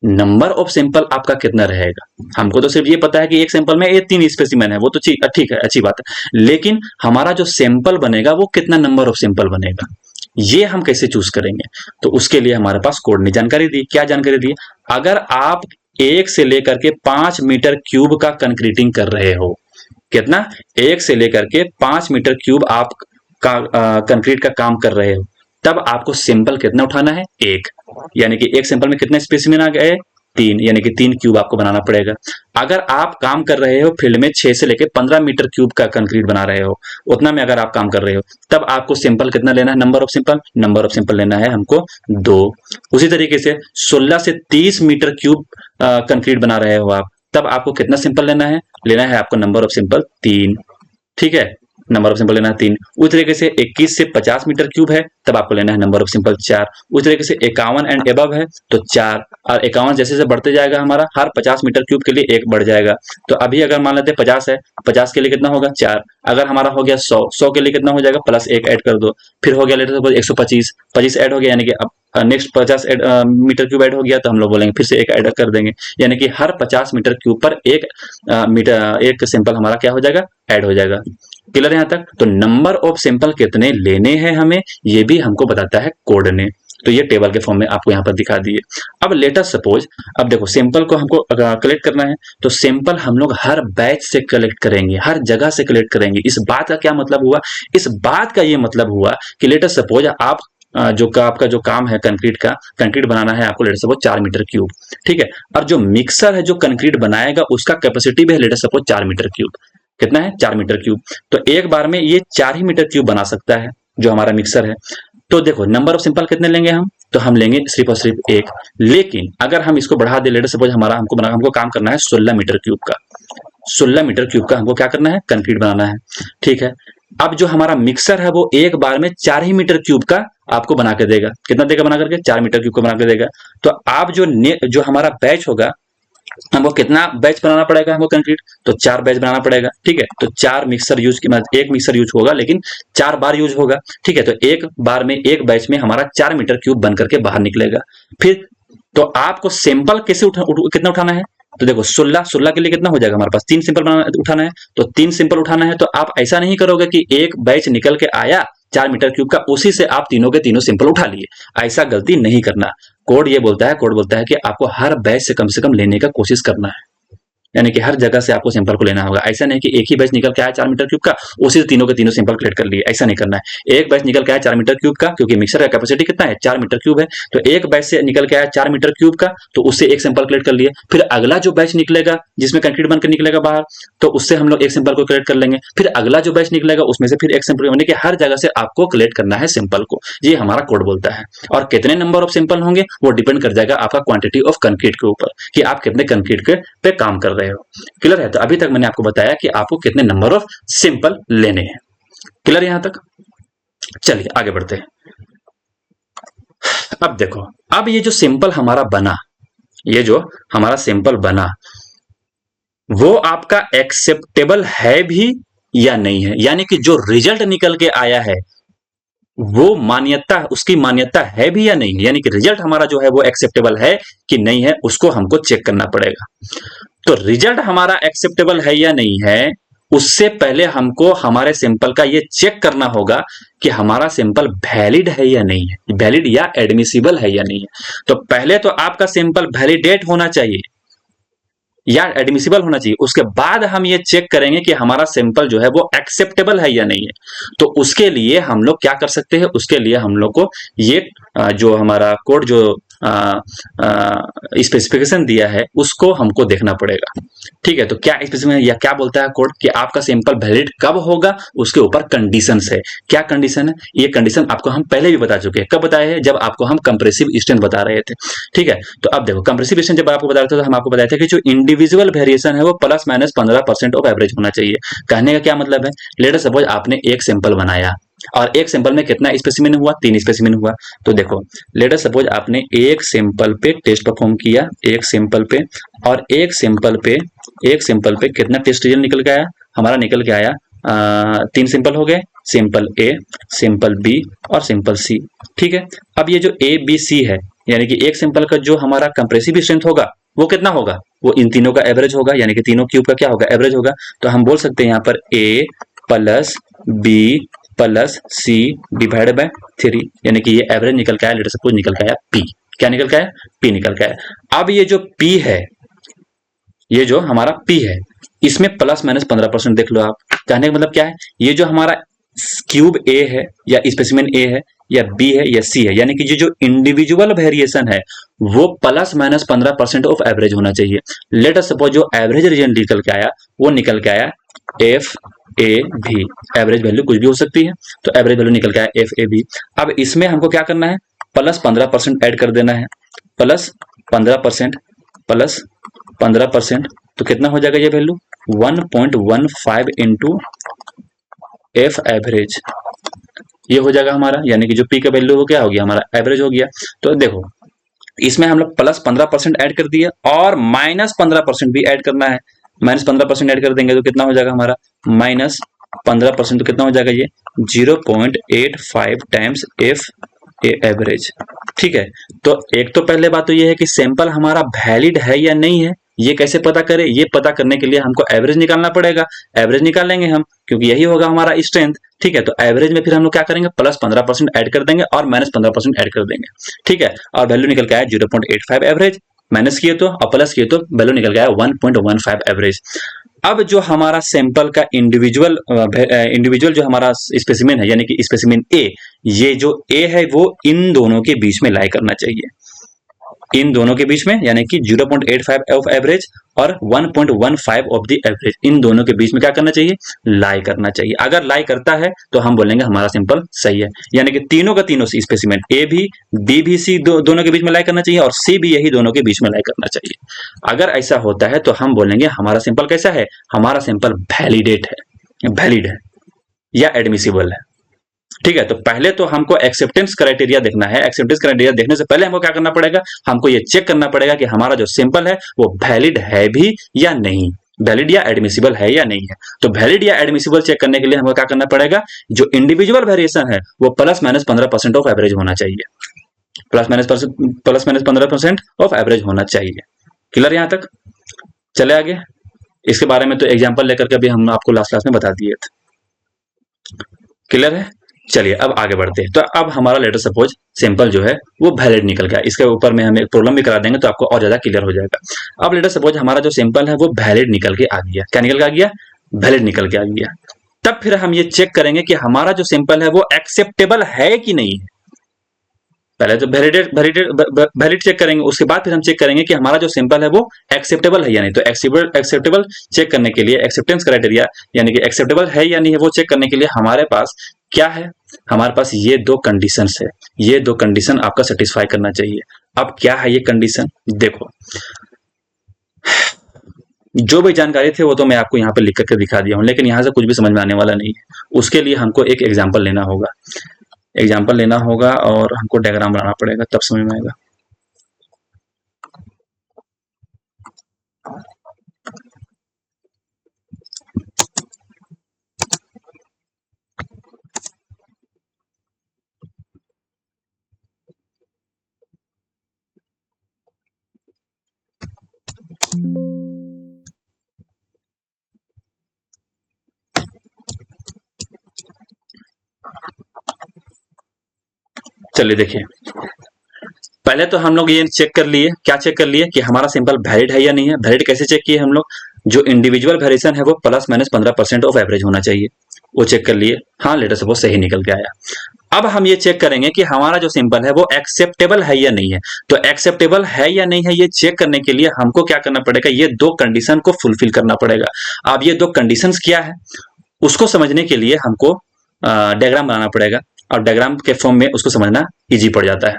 नंबर ऑफ सैंपल आपका कितना रहेगा। हमको तो सिर्फ ये पता है कि एक सैंपल में ये 3 स्पेसिमेन है, वो तो ठीक है, अच्छी बात है, लेकिन हमारा जो सैंपल बनेगा वो कितना नंबर ऑफ सैंपल बनेगा, ये हम कैसे चूज करेंगे। तो उसके लिए हमारे पास कोड ने जानकारी दी। क्या जानकारी दी, अगर आप 1 से लेकर के 5 मीटर क्यूब का कंक्रीटिंग कर रहे हो, कितना, 1 से लेकर के 5 मीटर क्यूब आप कंक्रीट का काम कर रहे हो, तब आपको सैंपल कितना उठाना है, 1, यानी कि एक सैंपल में कितने स्पेसिमेन आ गए, 3, यानी कि 3 क्यूब आपको बनाना पड़ेगा। अगर आप काम कर रहे हो फील्ड में 6 से लेकर 15 मीटर क्यूब का कंक्रीट बना रहे हो, उतना में अगर आप काम कर रहे हो, तब आपको सैंपल कितना लेना है, नंबर ऑफ सैंपल लेना है हमको 2। उसी तरीके से 16 से 30 मीटर क्यूब कंक्रीट बना रहे हो आप, तब आपको कितना सैंपल लेना है आपको नंबर ऑफ सैंपल 3। ठीक है, नंबर ऑफ सिंपल लेना है 3। उस तरीके से 21 से 50 मीटर क्यूब है, तब आपको लेना है नंबर ऑफ सिंपल 4। उस तरीके से 51 एंड एबव है तो 4, और 51 जैसे जैसे बढ़ते जाएगा हमारा, हर 50 मीटर क्यूब के लिए 1 बढ़ जाएगा। तो अभी अगर मान लेते हैं 50 है, 50 के लिए कितना होगा, 4। अगर हमारा हो गया 100 के लिए कितना हो जाएगा, प्लस 1 ऐड कर दो, फिर हो गया लेटर सपोज 125, 25 ऐड हो गया, यानी कि अब नेक्स्ट 50 मीटर क्यूब ऐड हो गया, तो हम लोग बोलेंगे फिर से 1 ऐड कर देंगे, यानी कि हर 50 मीटर क्यूब पर एक सैंपल हमारा क्या हो जाएगा, ऐड हो जाएगा। क्लियर यहाँ तक। तो नंबर ऑफ सैंपल कितने लेने हैं हमें, ये भी हमको बताता है कोड ने। तो ये टेबल के फॉर्म में आपको यहाँ पर दिखा दिए। अब लेटर सपोज, अब देखो सैंपल को हमको कलेक्ट करना है, तो सैंपल हम लोग हर बैच से कलेक्ट करेंगे, हर जगह से कलेक्ट करेंगे। इस बात का क्या मतलब हुआ, इस बात का ये मतलब हुआ कि लेटर सपोज आप आपका जो काम है कंक्रीट बनाना है आपको, लेटर सपोज 4 मीटर क्यूब, ठीक है। और जो मिक्सर है जो कंक्रीट बनाएगा उसका कैपेसिटी भी है लेटर सपोज 4 मीटर क्यूब। कितना है, 4 मीटर क्यूब। तो एक बार में ये 4 ही मीटर क्यूब बना सकता है जो हमारा मिक्सर है। तो देखो नंबर ऑफ सिंपल कितने लेंगे हम, तो हम लेंगे सिर्फ और सिर्फ 1। लेकिन अगर हम इसको बढ़ा दे, लेटर सपोज हमको काम करना है 16 मीटर क्यूब का, 16 मीटर क्यूब का हमको क्या करना है, कंक्रीट बनाना है, ठीक है। अब जो हमारा मिक्सर है वो एक बार में 4 ही मीटर क्यूब का आपको बना के देगा। कितना देगा बना करके, 4 मीटर क्यूब का बना के देगा। तो आप जो हमारा बैच होगा हमको कितना बैच बनाना पड़ेगा हमको कंक्रीट, तो 4 बैच बनाना पड़ेगा। ठीक है, तो 4 मिक्सर यूज की मतलब एक मिक्सर यूज होगा लेकिन 4 बार यूज होगा। ठीक है, तो एक बार में एक बैच में हमारा 4 मीटर क्यूब बन करके बाहर निकलेगा। फिर तो आपको सैंपल कैसे कितना उठाना है, तो देखो 16 के लिए कितना हो जाएगा हमारे पास 3 सिंपल उठाना है, तो 3 सिंपल उठाना है। तो आप ऐसा नहीं करोगे कि एक बैच निकल के आया 4 मीटर क्यूब का, उसी से आप तीनों के तीनों सिंपल उठा लिए, ऐसा गलती नहीं करना। कोड बोलता है कि आपको हर बैच से कम लेने का कोशिश करना है, यानी कि हर जगह से आपको सैंपल को लेना होगा। ऐसा नहीं कि एक ही बैच निकल के आया 4 मीटर क्यूब का, उसी से तीनों के तीनों सैंपल कलेक्ट कर लिए, ऐसा नहीं करना है। एक बैच निकल के आया 4 मीटर क्यूब का, क्योंकि मिक्सर का कैपेसिटी कितना है 4 मीटर क्यूब है, तो एक बैच से निकल के आया 4 मीटर क्यूब का, तो उससे एक सैंपल कलेक्ट कर लिए। फिर अगला जो बैच निकलेगा जिसमें कंक्रीट बनकर निकलेगा बाहर, तो उससे हम लोग एक सैंपल को कलेक्ट कर लेंगे। फिर अगला जो बैच निकलेगा उसमें से फिर एक सैंपल, यानी कि हर जगह से आपको कलेक्ट करना है सैंपल को। ये हमारा कोड बोलता है। और कितने नंबर ऑफ सैंपल होंगे वो डिपेंड कर जाएगा आपका क्वांटिटी ऑफ कंक्रीट के ऊपर, कि आप कितने कंक्रीट के पे काम कर रहे हो। क्लियर है? तो अभी तक मैंने आपको बताया कि आपको कितने नंबर ऑफ सिंपल लेने हैं। क्लियर यहां तक? चलिए आगे बढ़ते हैं। अब देखो, अब ये जो सिंपल हमारा बना, ये जो हमारा सिंपल बना वो आपका एक्सेप्टेबल है भी या नहीं है, यानी कि जो रिजल्ट निकल के आया है वो मान्यता, उसकी मान्यता है भी या नहीं, यानी कि रिजल्ट हमारा जो है वो एक्सेप्टेबल है कि नहीं है, उसको हमको चेक करना पड़ेगा। तो रिजल्ट हमारा एक्सेप्टेबल है या नहीं है, उससे पहले हमको हमारे सैंपल का ये चेक करना होगा कि हमारा सैंपल वैलिड है या नहीं है, वैलिड या एडमिसिबल है या नहीं है। तो पहले तो आपका सैंपल वैलिडेट होना चाहिए या एडमिसिबल होना चाहिए, उसके बाद हम ये चेक करेंगे कि हमारा सैंपल जो है वो एक्सेप्टेबल है या नहीं है। तो उसके लिए हम लोग क्या कर सकते हैं, उसके लिए हम लोग को ये जो हमारा कोड जो स्पेसिफिकेशन दिया है उसको हमको देखना पड़ेगा। ठीक है, तो क्या स्पेसिफिकेशन या क्या बोलता है कोड कि आपका सैंपल वैलिड कब होगा, उसके ऊपर कंडीशन है। क्या कंडीशन है, ये कंडीशन आपको हम पहले भी बता चुके हैं। कब बताए हैं, जब आपको हम कंप्रेसिव स्ट्रेंथ बता रहे थे। ठीक है, तो अब देखो कंप्रेसिव स्ट्रेंथ जब आपको बता रहे थे तो हम आपको बताए थे कि जो इंडिविजुअल वेरिएशन है वो प्लस माइनस 15% ऑफ एवरेज होना चाहिए। कहने का क्या मतलब है, लेट अस सपोज आपने एक सैंपल बनाया और एक सैंपल में कितना स्पेसिमेन हुआ, 3 स्पेसिमेन हुआ। तो देखो लेट अस सपोज आपने एक सैंपल पे टेस्ट परफॉर्म किया, एक सैंपल पे, और एक सैंपल पे कितना टेस्ट रिजल्ट निकल के आया, हमारा निकल के आया 3 सैंपल हो गए, सैंपल ए, सैंपल बी और सैंपल सी। ठीक है, अब ये जो ए बी सी है, यानी कि एक सैंपल का जो हमारा कंप्रेसिव स्ट्रेंथ होगा वो कितना होगा, वो इन तीनों का एवरेज होगा, यानी कि तीनों क्यूब का क्या होगा, एवरेज होगा। तो हम बोल सकते हैं यहाँ पर A plus B plus C divide by 3, यानी कि ये एवरेज निकल के आया, लेट सपोज निकल के आया पी। क्या निकल के आया, पी निकल के आया। अब ये जो पी है, ये जो हमारा पी है, इसमें प्लस माइनस 15% देख लो आप। कहने का मतलब क्या है, ये जो हमारा क्यूब ए है या स्पेसिमेन ए है या बी है या सी है, यानी कि ये जो इंडिविजुअल वेरिएशन है वो प्लस माइनस 15% ऑफ एवरेज होना चाहिए। लेट अस सपोज जो एवरेज रिजल्ट निकल के आया वो निकल के आया एफ ए भी, एवरेज वैल्यू कुछ भी हो सकती है, तो एवरेज वैल्यू निकल के आया एफ ए भी। अब इसमें हमको क्या करना है, प्लस 15% ऐड कर देना है, प्लस 15% प्लस 15%, तो कितना हो जाएगा ये वैल्यू 1.15 इंटू एफ एवरेज, ये हो जाएगा हमारा, यानी कि जो पी का वैल्यू हो गया, हमारा एवरेज हो गया। तो देखो इसमें हम लोग प्लस 15% ऐड कर दिया और माइनस 15% भी ऐड करना है। माइनस 15% ऐड कर देंगे तो कितना हो जाएगा हमारा, माइनस 15%, तो कितना हो जाएगा ये 0.85 टाइम्स एफ ए एवरेज। ठीक है, तो एक तो पहले बात तो ये है कि सैंपल हमारा वैलिड है या नहीं है, ये कैसे पता करें, ये पता करने के लिए हमको एवरेज निकालना पड़ेगा। एवरेज निकालेंगे हम, क्योंकि यही होगा हमारा स्ट्रेंथ। ठीक है, तो एवरेज में फिर हम लोग क्या करेंगे, प्लस 15% ऐड कर देंगे और माइनस 15% ऐड कर देंगे। ठीक है, और वैल्यू निकल के आया 0.85 एवरेज, माइनस किए तो और प्लस किए तो वैल्यू निकल गया 1.15 एवरेज। अब जो हमारा सैंपल का इंडिविजुअल जो हमारा स्पेसिमेन है, यानी कि स्पेसिमेन ए, ये जो ए है वो इन दोनों के बीच में लाई करना चाहिए, इन दोनों के बीच में, यानी कि 0.85 ऑफ एवरेज और 1.15 ऑफ द एवरेज, इन दोनों के बीच में क्या करना चाहिए, लाई करना चाहिए। अगर लाई करता है तो हम बोलेंगे हमारा सैंपल सही है, यानी कि तीनों का तीनों स्पेसिमेन ए भी बी भी सी दोनों के बीच में लाई करना चाहिए और सी भी यही दोनों के बीच में लाई करना चाहिए। अगर ऐसा होता है तो हम बोलेंगे हमारा सैंपल कैसा है, हमारा सैंपल वैलिडेट है, वैलिड है या एडमिसिबल है। ठीक है, तो पहले तो हमको एक्सेप्टेंस क्राइटेरिया देखना है। एक्सेप्टेंस क्राइटेरिया देखने से पहले हमको क्या करना पड़ेगा, हमको ये चेक करना पड़ेगा कि हमारा जो सैंपल है वो वैलिड है भी या नहीं, वैलिड या एडमिसिबल है या नहीं है। तो वैलिड या एडमिसिबल चेक करने के लिए हमको क्या करना पड़ेगा, जो इंडिविजुअल वेरिएशन है वो प्लस माइनस 15% ऑफ एवरेज होना चाहिए, प्लस माइनस 15% ऑफ एवरेज होना चाहिए। क्लियर यहां तक? चले आगे। इसके बारे में तो एग्जांपल लेकर के भी हम आपको लास्ट क्लास में बता दिए थे। क्लियर है? चलिए अब आगे बढ़ते हैं। तो अब हमारा लेटर सपोज सैंपल जो है वो वैलिड निकल गया, इसके ऊपर में हम एक प्रॉब्लम भी करा देंगे तो आपको और ज्यादा क्लियर हो जाएगा। अब लेटर सपोज हमारा जो सैंपल है वो वैलिड निकल के आ गया। क्या निकल के आ गया? वैलिड निकल के आ गया। तब फिर हम ये चेक करेंगे कि हमारा जो सैंपल है वो एक्सेप्टेबल है कि नहीं है। पहले तो वैलिड चेक करेंगे, उसके बाद फिर हम चेक करेंगे कि हमारा जो सैंपल है वो एक्सेप्टेबल है या नहीं। तो एक्सेप्टेबल चेक करने के लिए एक्सेप्टेंस क्राइटेरिया यानी कि एक्सेप्टेबल है या नहीं है वो चेक करने के लिए हमारे पास क्या है, हमारे पास ये दो कंडीशंस है। ये दो कंडीशन आपका सेटिस्फाई करना चाहिए। अब क्या है ये कंडीशन, देखो जो भी जानकारी थे वो तो मैं आपको यहाँ पे लिख करके दिखा दिया हूँ, लेकिन यहाँ से कुछ भी समझ में आने वाला नहीं है। उसके लिए हमको एक एग्जाम्पल लेना होगा, एग्जाम्पल लेना होगा और हमको डायग्राम बनाना पड़ेगा, तब समझ में आएगा। चलिए देखिए, पहले तो हम लोग ये चेक कर लिए, क्या चेक कर लिए कि हमारा सैंपल वैलिड है या नहीं है। वैलिड कैसे चेक किए हम लोग, जो इंडिविजुअल वेरिएशन है वो प्लस माइनस 15% ऑफ एवरेज होना चाहिए, वो चेक कर लिए। हाँ, लेटर सपोज सही निकल के आया। अब हम ये चेक करेंगे कि हमारा जो सैंपल है वो एक्सेप्टेबल है या नहीं है। तो एक्सेप्टेबल है या नहीं है ये चेक करने के लिए हमको क्या करना पड़ेगा, ये दो कंडीशन को फुलफिल करना पड़ेगा। अब ये दो कंडीशंस क्या है उसको समझने के लिए हमको डायग्राम बनाना पड़ेगा, और डायग्राम के फॉर्म में उसको समझना इजी पड़ जाता है।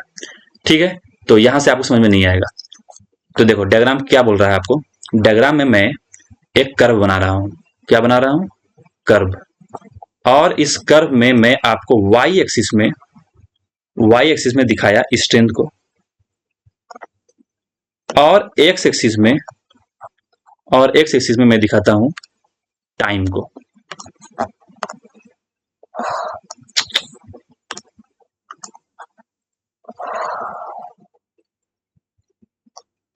ठीक है, तो यहां से आपको समझ में नहीं आएगा। तो देखो डायग्राम क्या बोल रहा है आपको, डायग्राम में मैं एक कर्व बना रहा हूं। क्या बना रहा हूं? कर्व। और इस कर्व में मैं आपको वाई एक्सिस में दिखाया स्ट्रेंथ को, और एक्स एक्सिस में मैं दिखाता हूं टाइम को।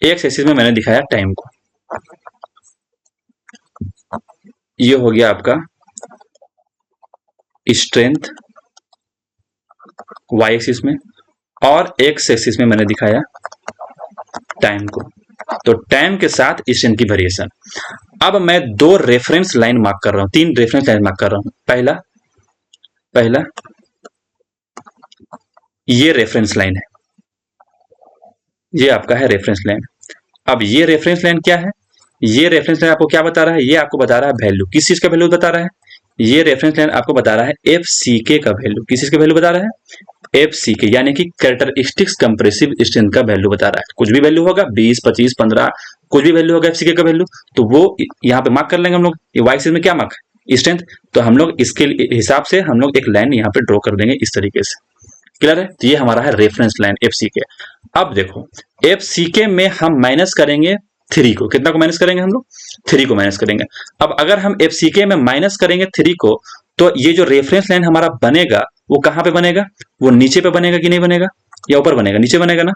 एक्स एक्सिस में मैंने दिखाया टाइम को। ये हो गया आपका स्ट्रेंथ वाई एक्सिस में, और एक्स एक्सिस में मैंने दिखाया टाइम को। तो टाइम के साथ स्ट्रेंथ की वेरिएशन। अब मैं दो रेफरेंस लाइन मार्क कर रहा हूं, तीन रेफरेंस लाइन मार्क कर रहा हूं। पहला ये रेफरेंस लाइन है, ये आपका है रेफरेंस लाइन। अब ये रेफरेंस लाइन क्या है, ये रेफरेंस लाइन आपको क्या बता रहा है, ये आपको बता रहा है वैल्यू। किस चीज का वैल्यू बता रहा है, ये रेफरेंस लाइन आपको बता रहा है एफ सी के का वैल्यू। किस चीज का वैल्यू बता रहा है, एफ सी के, यानी कि कैरेक्टरिस्टिक्स कंप्रेसिव स्ट्रेंथ का वैल्यू बता रहा है। कुछ भी वैल्यू होगा, 20, 25, 15, कुछ भी वैल्यू होगा एफ सी के का वैल्यू, तो वो यहाँ पे मार्क कर लेंगे हम लोग। ये वाई एक्सिस में क्या मार्क है, स्ट्रेंथ, तो हम लोग इसके हिसाब से हम लोग एक लाइन यहाँ पे ड्रॉ कर देंगे इस तरीके से। क्लियर है? तो ये हमारा है रेफरेंस लाइन एफ सी के। अब देखो एफ सी के में हम माइनस करेंगे 3 को। कितना को माइनस करेंगे हम लोग, 3 को माइनस करेंगे। अब अगर हम एफ सी के में माइनस करेंगे 3 को, तो ये जो रेफरेंस लाइन हमारा बनेगा वो कहां पे बनेगा, वो नीचे पे बनेगा कि नहीं बनेगा, या ऊपर बनेगा, नीचे बनेगा ना।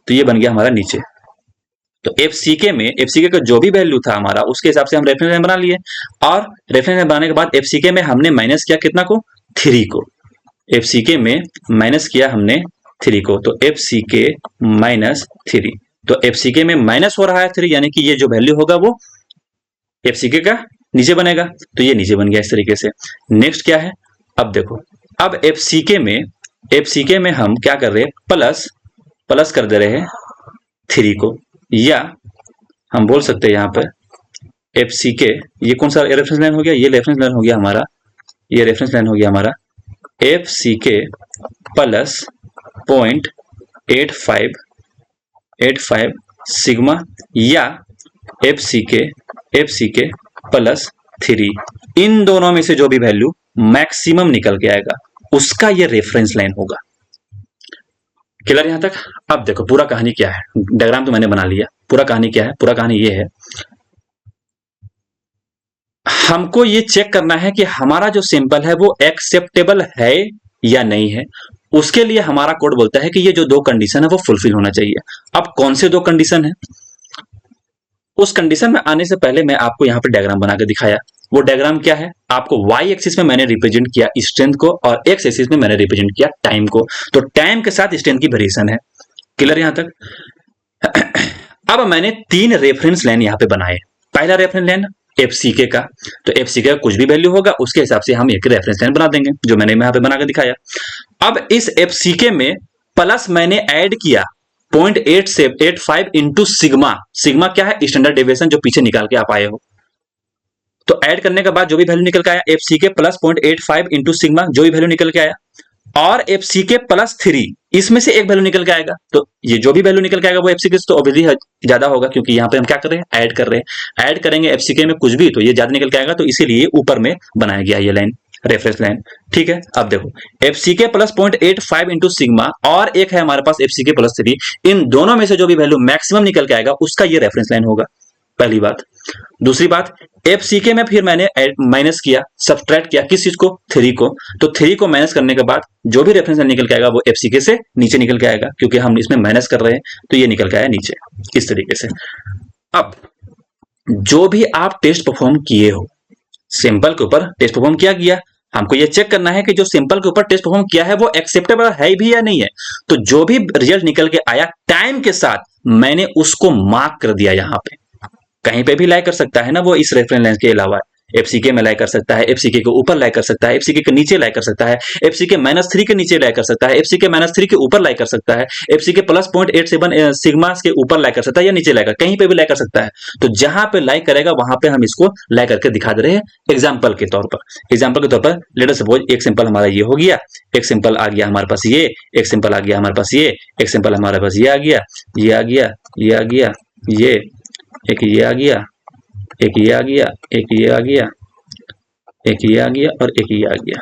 तो ये बन गया हमारा नीचे। तो एफ सी के का जो भी वैल्यू था हमारा उसके हिसाब से हम रेफरेंस लाइन बना लिए, और रेफरेंस लाइन बनाने के बाद एफ सी के में हमने माइनस किया कितना को, 3 को। एफ सी के में माइनस किया हमने 3 को, तो एफ सी के माइनस 3। तो एफ सी के में माइनस हो रहा है 3, यानी कि ये जो वैल्यू होगा वो एफ सी के का नीचे बनेगा, तो ये नीचे बन गया इस तरीके से। नेक्स्ट क्या है, अब देखो, अब एफ सी के में हम क्या कर रहे हैं, प्लस कर दे रहे हैं 3 को, या हम बोल सकते हैं यहाँ पर एफ सी के, ये कौन सा रेफरेंस लाइन हो गया, ये रेफरेंस लाइन हो गया हमारा, ये रेफरेंस लाइन हो गया हमारा एफ सी के प्लस 0.85 सिग्मा, या एफ सी के प्लस 3। इन दोनों में से जो भी वैल्यू मैक्सिमम निकल के आएगा, उसका ये रेफरेंस लाइन होगा। क्लियर यहां तक? अब देखो पूरा कहानी क्या है, डायग्राम तो मैंने बना लिया, पूरा कहानी क्या है, पूरा कहानी ये है, हमको ये चेक करना है कि हमारा जो सिंपल है वो एक्सेप्टेबल है या नहीं है। उसके लिए हमारा कोड बोलता है कि ये जो दो कंडीशन है वो फुलफिल होना चाहिए। अब कौन से दो कंडीशन है, उस कंडीशन में आने से पहले मैं आपको यहाँ पे डायग्राम बना के दिखाया। वो डायग्राम क्या है, आपको वाई एक्सिस में मैंने रिप्रेजेंट किया स्ट्रेंथ को और एक्स एक्सिस में मैंने रिप्रेजेंट किया टाइम को। तो टाइम के साथ स्ट्रेंथ की वेरिएशन है। क्लियर यहां तक? अब मैंने 3 रेफरेंस लाइन यहाँ पे बनाए। पहला रेफरेंस लाइन एफसीके का, तो एफसीके का कुछ भी वैल्यू होगा उसके हिसाब से हम एक रेफरेंस लाइन बना देंगे, जो मैंने यहाँ पे बना के दिखाया। अब इस एफसीके में प्लस मैंने ऐड किया 0.885 इंटू सिग्मा। सिग्मा क्या है, स्टैंडर्ड डेविएशन जो पीछे निकाल के आप आए हो। तो ऐड करने के बाद जो भी वैल्यू निकल के आया एफसीके प्लस 0.85 इंटू सिग्मा, जो भी वैल्यू निकल के आया, और एफसीके प्लस 3 इसमें से एक वैल्यू निकल के आएगा। तो ये जो भी वैल्यू निकल के आएगा वो एफसीके से तो ऑब्वियसली ज्यादा होगा, क्योंकि यहाँ पे हम क्या कर रहे हैं, ऐड कर रहे हैं। ऐड करेंगे एफसीके में कुछ भी तो ये ज्यादा निकल के आएगा, तो इसीलिए ऊपर में बनाया गया ये लाइन, रेफरेंस लाइन। ठीक है, अब देखो एफसीके प्लस 0.85 इंटू सिग्मा और एक है हमारे पास एफसीके प्लस 3, इन दोनों में से जो भी वैल्यू मैक्सिमम निकल के आएगा उसका ये रेफरेंस लाइन होगा, पहली बात। दूसरी बात, एफसीके में फिर मैंने माइनस किया, सब्ट्रैक्ट किया, किस चीज को, 3 को। तो 3 को माइनस करने के बाद जो भी रेफरेंस निकल के आएगा वो एफसीके से नीचे निकल के आएगा, क्योंकि हम इसमें माइनस कर रहे हैं तो ये निकल के आया नीचे, इस तरीके से। अब जो भी आप टेस्ट परफॉर्म किए हो, सिंपल के ऊपर टेस्ट परफॉर्म किया गया, हमको ये चेक करना है कि जो सिंपल के ऊपर टेस्ट परफॉर्म किया है वो एक्सेप्टेबल है भी या नहीं है। तो जो भी रिजल्ट निकल के आया टाइम के साथ मैंने उसको मार्क कर दिया। यहाँ पे कहीं पे भी लाई कर सकता है ना वो, इस रेफरेंस लाइन के अलावा एफसीके में लाई कर सकता है, एफसीके के ऊपर लाई कर सकता है, एफसीके के नीचे लाई कर सकता है, एफसीके -3 के नीचे लाई कर सकता है, एफसीके -3 के ऊपर लाई कर सकता है, एफसीके प्लस 0.87 सिग्मा के ऊपर लाई कर सकता है या नीचे लाई कर, कहीं पे भी लाई कर सकता है। तो जहां पे लाई करेगा वहां पे हम इसको लाई करके दिखा दे रहे हैं एग्जाम्पल के तौर पर। एग्जाम्पल के तौर पर लेट सपोज एक सिंपल हमारा ये हो गया, एक सिंपल आ गया हमारे पास ये, एक सिंपल आ गया हमारे पास ये, एक सिंपल हमारे पास ये आ गया, ये आ गया, ये आ गया, ये एक, ये आ गया, एक ये आ गया, एक ये आ गया, एक ये आ गया और एक ये आ गया।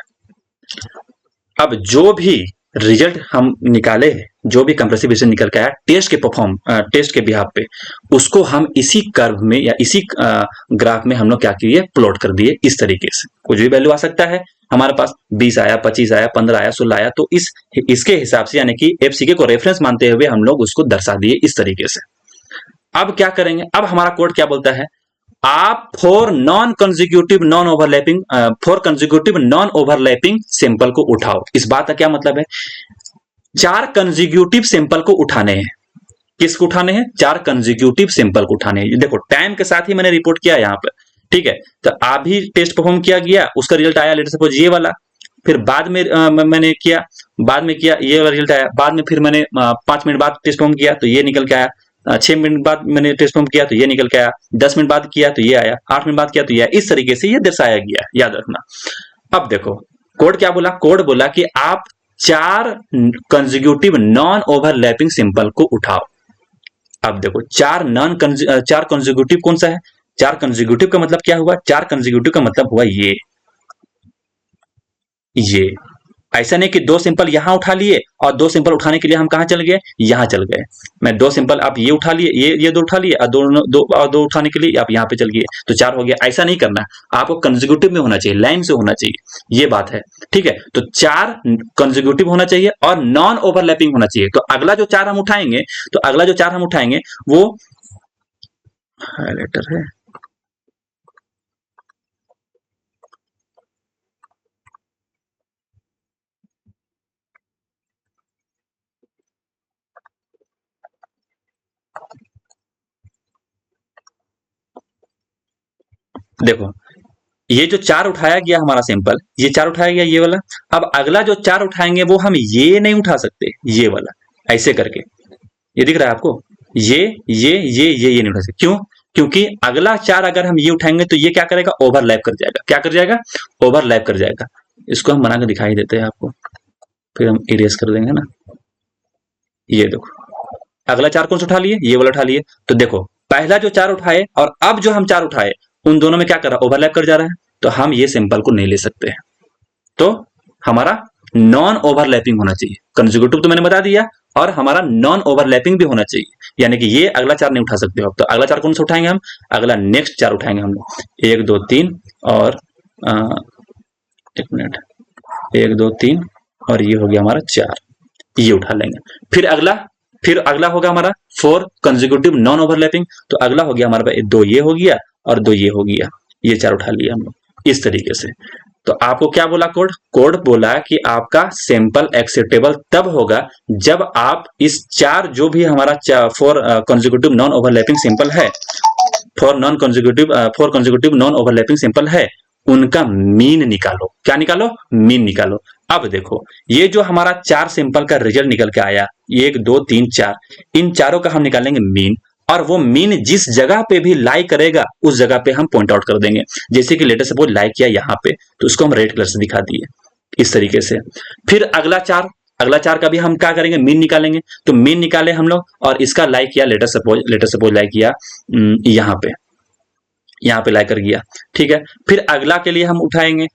अब जो भी रिजल्ट हम निकाले, जो भी कंप्रेसिव रिजल्ट निकल के आया टेस्ट के बिहाफ पे, उसको हम इसी कर्व में या इसी ग्राफ में हम लोग क्या किए, प्लॉट कर दिए इस तरीके से। कुछ भी वैल्यू आ सकता है हमारे पास, 20 आया, 25 आया, 15 आया, 16 आया, तो इसके हिसाब से यानी कि एफसीके को रेफरेंस मानते हुए हम लोग उसको दर्शा दिए इस तरीके से। अब क्या करेंगे, अब हमारा कोड क्या बोलता है, आप for consecutive non overlapping sample को उठाओ। इस बात का क्या मतलब है, 4 कंजिक्यूटिव सैंपल को उठाने हैं। किसको उठाने हैं, 4 कंजिक्यूटिव सैंपल को उठाने हैं। देखो टाइम के साथ ही मैंने रिपोर्ट किया यहाँ पर, ठीक है। तो अभी टेस्ट परफॉर्म किया गया, उसका रिजल्ट आया लेट सपोज ये वाला, फिर बाद में मैंने किया, बाद में किया ये वाला रिजल्ट आया, बाद में फिर मैंने 5 मिनट बाद टेस्ट परफॉर्म किया तो ये निकल के आया, 6 मिनट बाद मैंने टेस्ट परफॉर्म किया तो ये निकल के आया, 10 मिनट बाद किया तो ये आया, 8 मिनट बाद किया तो ये आया। इस तरीके से ये दर्शाया गया, याद रखना। अब देखो कोड क्या बोला, कोड बोला कि आप 4 कंजिक्यूटिव नॉन ओवरलैपिंग सिंपल को उठाओ। अब देखो 4 कंजिक्यूटिव कौन सा है, 4 कंजिक्यूटिव का मतलब क्या हुआ, 4 कंजिक्यूटिव का मतलब हुआ ये ऐसा नहीं कि 2 सिंपल यहां उठा लिए और 2 सिंपल उठाने के लिए हम कहां चल गए, यहां चल गए। मैं 2 सिंपल आप ये उठा लिए, ये 2 उठा लिए और दो उठाने के लिए आप यहां पे चल गए तो 4 हो गया। ऐसा नहीं करना, आपको कंजिक्यूटिव में होना चाहिए, लाइन से होना चाहिए, ये बात है, ठीक है। तो 4 कंजिक्यूटिव होना चाहिए और नॉन ओवरलैपिंग होना चाहिए। तो अगला जो 4 हम उठाएंगे, वो हाइलाइटर है, देखो ये जो 4 उठाया गया हमारा सैंपल, ये 4 उठाया गया ये वाला। अब अगला जो 4 उठाएंगे वो हम ये नहीं उठा सकते, ये वाला ऐसे करके, ये दिख रहा है आपको, ये नहीं उठा सकते। क्यों, क्योंकि अगला 4 अगर हम ये उठाएंगे तो ये क्या करेगा, ओवरलैप कर जाएगा। क्या कर जाएगा, ओवरलैप कर जाएगा। इसको हम बना के दिखाई देते हैं आपको, फिर हम इरेज कर देंगे ना। ये देखो अगला 4 कौन सा उठा लिए, ये वाला उठा लिए। तो देखो पहला जो 4 उठाए और अब जो हम 4 उठाए, उन दोनों में क्या कर रहा है, ओवरलैप कर जा रहा है। तो हम ये सैंपल को नहीं ले सकते हैं। तो हमारा नॉन ओवरलैपिंग होना चाहिए। कंसेक्यूटिव तो मैंने बता दिया, और हमारा नॉन ओवरलैपिंग भी होना चाहिए, यानी कि ये अगला 4 नहीं उठा सकते हो आप। तो अगला 4 कौन सा उठाएंगे हम? अगला नेक्स्ट 4 उठाएंगे हम लोग, 1 2 3 और 1 मिनट, 1 2 3 और ये हो गया हमारा 4, ये उठा लेंगे। फिर अगला होगा हमारा 4 कंसेक्यूटिव नॉन ओवरलैपिंग, तो अगला हो गया हमारे पास 2 ये हो गया और 2 ये हो गया, ये 4 उठा लिया हम लोग इस तरीके से। तो आपको क्या बोला कोड बोला कि आपका सैंपल एक्सेप्टेबल तब होगा जब आप इस 4 जो भी हमारा 4 कंसेक्यूटिव नॉन ओवरलैपिंग सैंपल है, 4 कंसेक्यूटिव नॉन ओवरलैपिंग सैंपल है, उनका मीन निकालो। क्या निकालो? मीन निकालो। अब देखो, ये जो हमारा 4 सैंपल का रिजल्ट निकल के आया, 1 2 3 4, इन चारों का हम निकालेंगे मीन, और वो मीन जिस जगह पे भी लाई करेगा उस जगह पे हम पॉइंट आउट कर देंगे। जैसे कि लेटर सपोज लाई किया यहाँ पे, तो उसको हम रेड कलर से दिखा दिए इस तरीके से। फिर अगला 4 का भी हम क्या करेंगे? मीन निकालेंगे। तो मीन निकाले हम लोग, और इसका लाई किया लेटर सपोज लाई किया यहाँ पे लाई कर गया, ठीक है। फिर अगला के लिए हम उठाएंगे,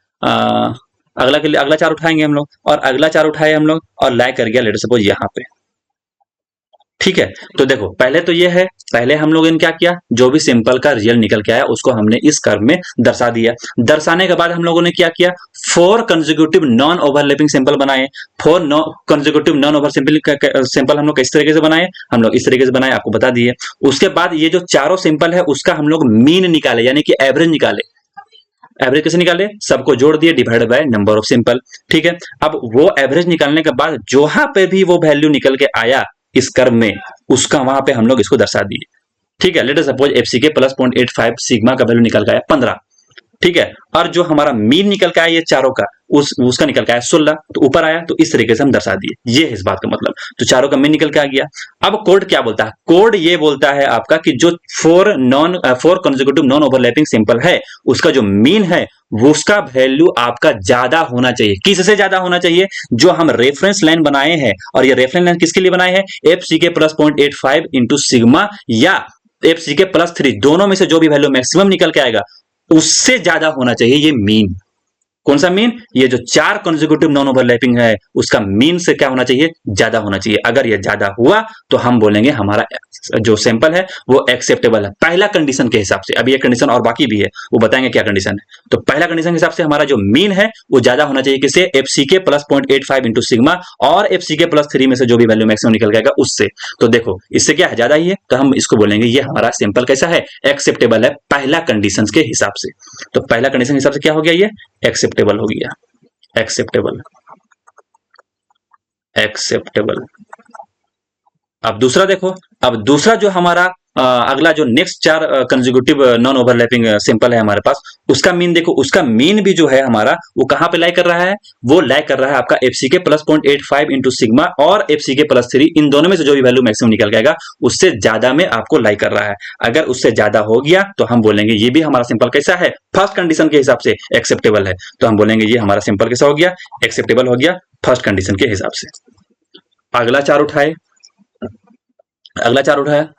अगला 4 उठाएंगे हम लोग, और अगला 4 उठाए हम लोग और लाई कर गया लेटर सपोज यहाँ पे, ठीक है। तो देखो, पहले तो ये है, पहले हम लोगों ने क्या किया, जो भी सिंपल का रिजल्ट निकल के आया उसको हमने इस कर्व में दर्शा दिया। दर्शाने के बाद हम लोगों ने क्या किया, 4 कंसेक्यूटिव नॉन ओवरलैपिंग सिंपल बनाए। 4 कंसेक्यूटिव नॉन ओवर सिंपल हम लोग किस तरीके से बनाए? हम लोग इस तरीके से बनाए, आपको बता दिए। उसके बाद ये जो चारों सिंपल है उसका हम लोग मीन निकाले, यानी कि एवरेज निकाले। एवरेज कैसे निकाले? सबको जोड़ दिए, divide by number of simple, ठीक है। अब वो एवरेज निकालने के बाद जहां पे भी वो वैल्यू निकल के आया इस कर्व में, उसका वहां पे हम लोग इसको दर्शा दिए, ठीक है। Let us suppose FCK plus 0.85 sigma का वैल्यू निकल के आया 15, ठीक है। और जो हमारा मीन निकल के आया ये चारों का, उसका निकल के आया 16, तो ऊपर आया, तो इस तरीके से हम दर्शा दिए। ये है इस बात का मतलब। तो चारों का मीन निकल के आ गया। अब कोड क्या बोलता है? कोड ये बोलता है आपका कि जो 4 कंसेक्यूटिव नॉन ओवरलैपिंग सिंपल है उसका जो मीन है वो उसका वैल्यू आपका ज्यादा होना चाहिए। किससे ज्यादा होना चाहिए? जो हम रेफरेंस लाइन बनाए हैं, और ये रेफरेंस लाइन किसके लिए बनाए हैं? एफसीके प्लस 0.85 इंटू सिग्मा या एफसीके प्लस 3, दोनों में से जो भी वैल्यू मैक्सिमम निकल के आएगा उससे ज्यादा होना चाहिए ये मीन। कौन सा मीन? ये जो 4 कंसेक्यूटिव नॉन ओवरलैपिंग है उसका मीन से क्या होना चाहिए? ज्यादा होना चाहिए। अगर ये ज्यादा हुआ तो हम बोलेंगे हमारा जो सैंपल है वो एक्सेप्टेबल है, पहला कंडीशन के हिसाब से। अभी एक कंडीशन और बाकी भी है, वो बताएंगे क्या कंडीशन है। तो पहला कंडीशन के हिसाब से हमारा जो मीन है वो ज्यादा होना चाहिए, किससे? एफसीके प्लस 0.85 इंटू सिग्मा और एफसीके प्लस 3 में से जो भी वैल्यू मैक्सिमम निकल जाएगा उससे। तो देखो, इससे क्या है? ज्यादा ही है, तो हम इसको बोलेंगे ये हमारा सैंपल कैसा है? एक्सेप्टेबल है, पहला कंडीशन के हिसाब से। तो पहला कंडीशन के हिसाब से क्या हो गया? ये एक्सेप्टेबल हो गया। एक्सेप्टेबल। अब दूसरा देखो, अब दूसरा जो हमारा अगला जो next 4 consecutive non overlapping simple है हमारे पास, उसका मीन देखो, उसका मीन भी जो है हमारा वो कहां पे लाई कर रहा है? वो लाई कर रहा है आपका एफसीके प्लस 0.85 इंटू सिग्मा और एफसीके प्लस 3, इन दोनों में से जो भी वैल्यू मैक्सिमम निकल जाएगा उससे ज्यादा में आपको लाई कर रहा है। अगर उससे ज्यादा हो गया तो हम बोलेंगे ये भी हमारा सिंपल कैसा है? फर्स्ट कंडीशन के हिसाब से एक्सेप्टेबल है। तो हम बोलेंगे ये हमारा सिंपल कैसा हो गया? एक्सेप्टेबल हो गया फर्स्ट कंडीशन के हिसाब से। अगला 4 उठाए,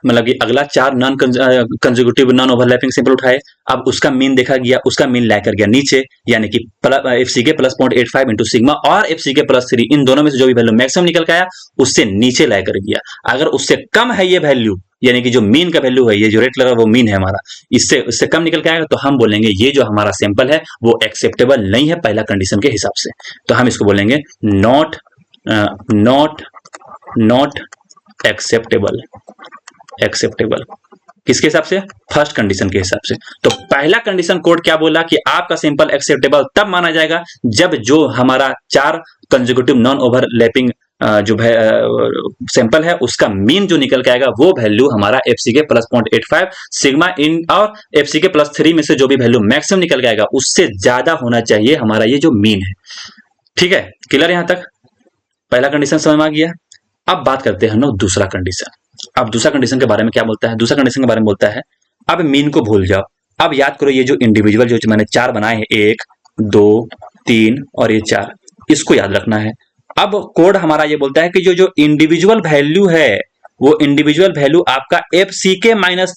मतलब कि अगला 4 non consecutive non overlapping simple उठाए। अब उसका मीन देखा गया, उसका मीन लाई कर गया नीचे, यानी कि एफसीके प्लस 0.85 इंटू सिग्मा और एफसीके प्लस 3, इन दोनों में से जो भी वैल्यू मैक्सिमम निकल के आया उससे नीचे लाई कर गया। अगर उससे कम है ये वैल्यू, यानी कि जो मीन का वैल्यू है, ये जो रेड कलर वो मीन है हमारा, इससे कम निकल के आएगा, तो हम बोलेंगे ये जो हमारा सैंपल है वो एक्सेप्टेबल नहीं है पहला कंडीशन के हिसाब से। तो हम इसको बोलेंगे नॉट एक्सेप्टेबल। किसके हिसाब से? फर्स्ट कंडीशन के हिसाब से। तो पहला कंडीशन कोड क्या बोला कि आपका सैंपल एक्सेप्टेबल तब माना जाएगा जब जो हमारा 4 कंसेक्यूटिव नॉन ओवरलैपिंग जो सैंपल है उसका मीन जो निकल के आएगा वो वैल्यू हमारा एफसीके प्लस 0.85 सिग्मा इन और एफसीके प्लस 3 में से जो भी वैल्यू मैक्सिमम निकल के आएगा उससे ज्यादा होना चाहिए हमारा ये जो मीन है। ठीक है, क्लियर यहां तक? पहला कंडीशन समझ में आ गया। अब बात करते हैं हम लोग दूसरा कंडीशन। अब दूसरा कंडीशन के बारे में क्या बोलता है? दूसरा कंडीशन के बारे में बोलता है अब मीन को भूल जाओ। अब याद करो ये जो इंडिविजुअल जो मैंने 4 बनाए हैं, 1 2 3 और ये 4, इसको याद रखना है। अब कोड हमारा ये बोलता है कि जो इंडिविजुअल वैल्यू है वो इंडिविजुअल वैल्यू आपका एफसीके माइनस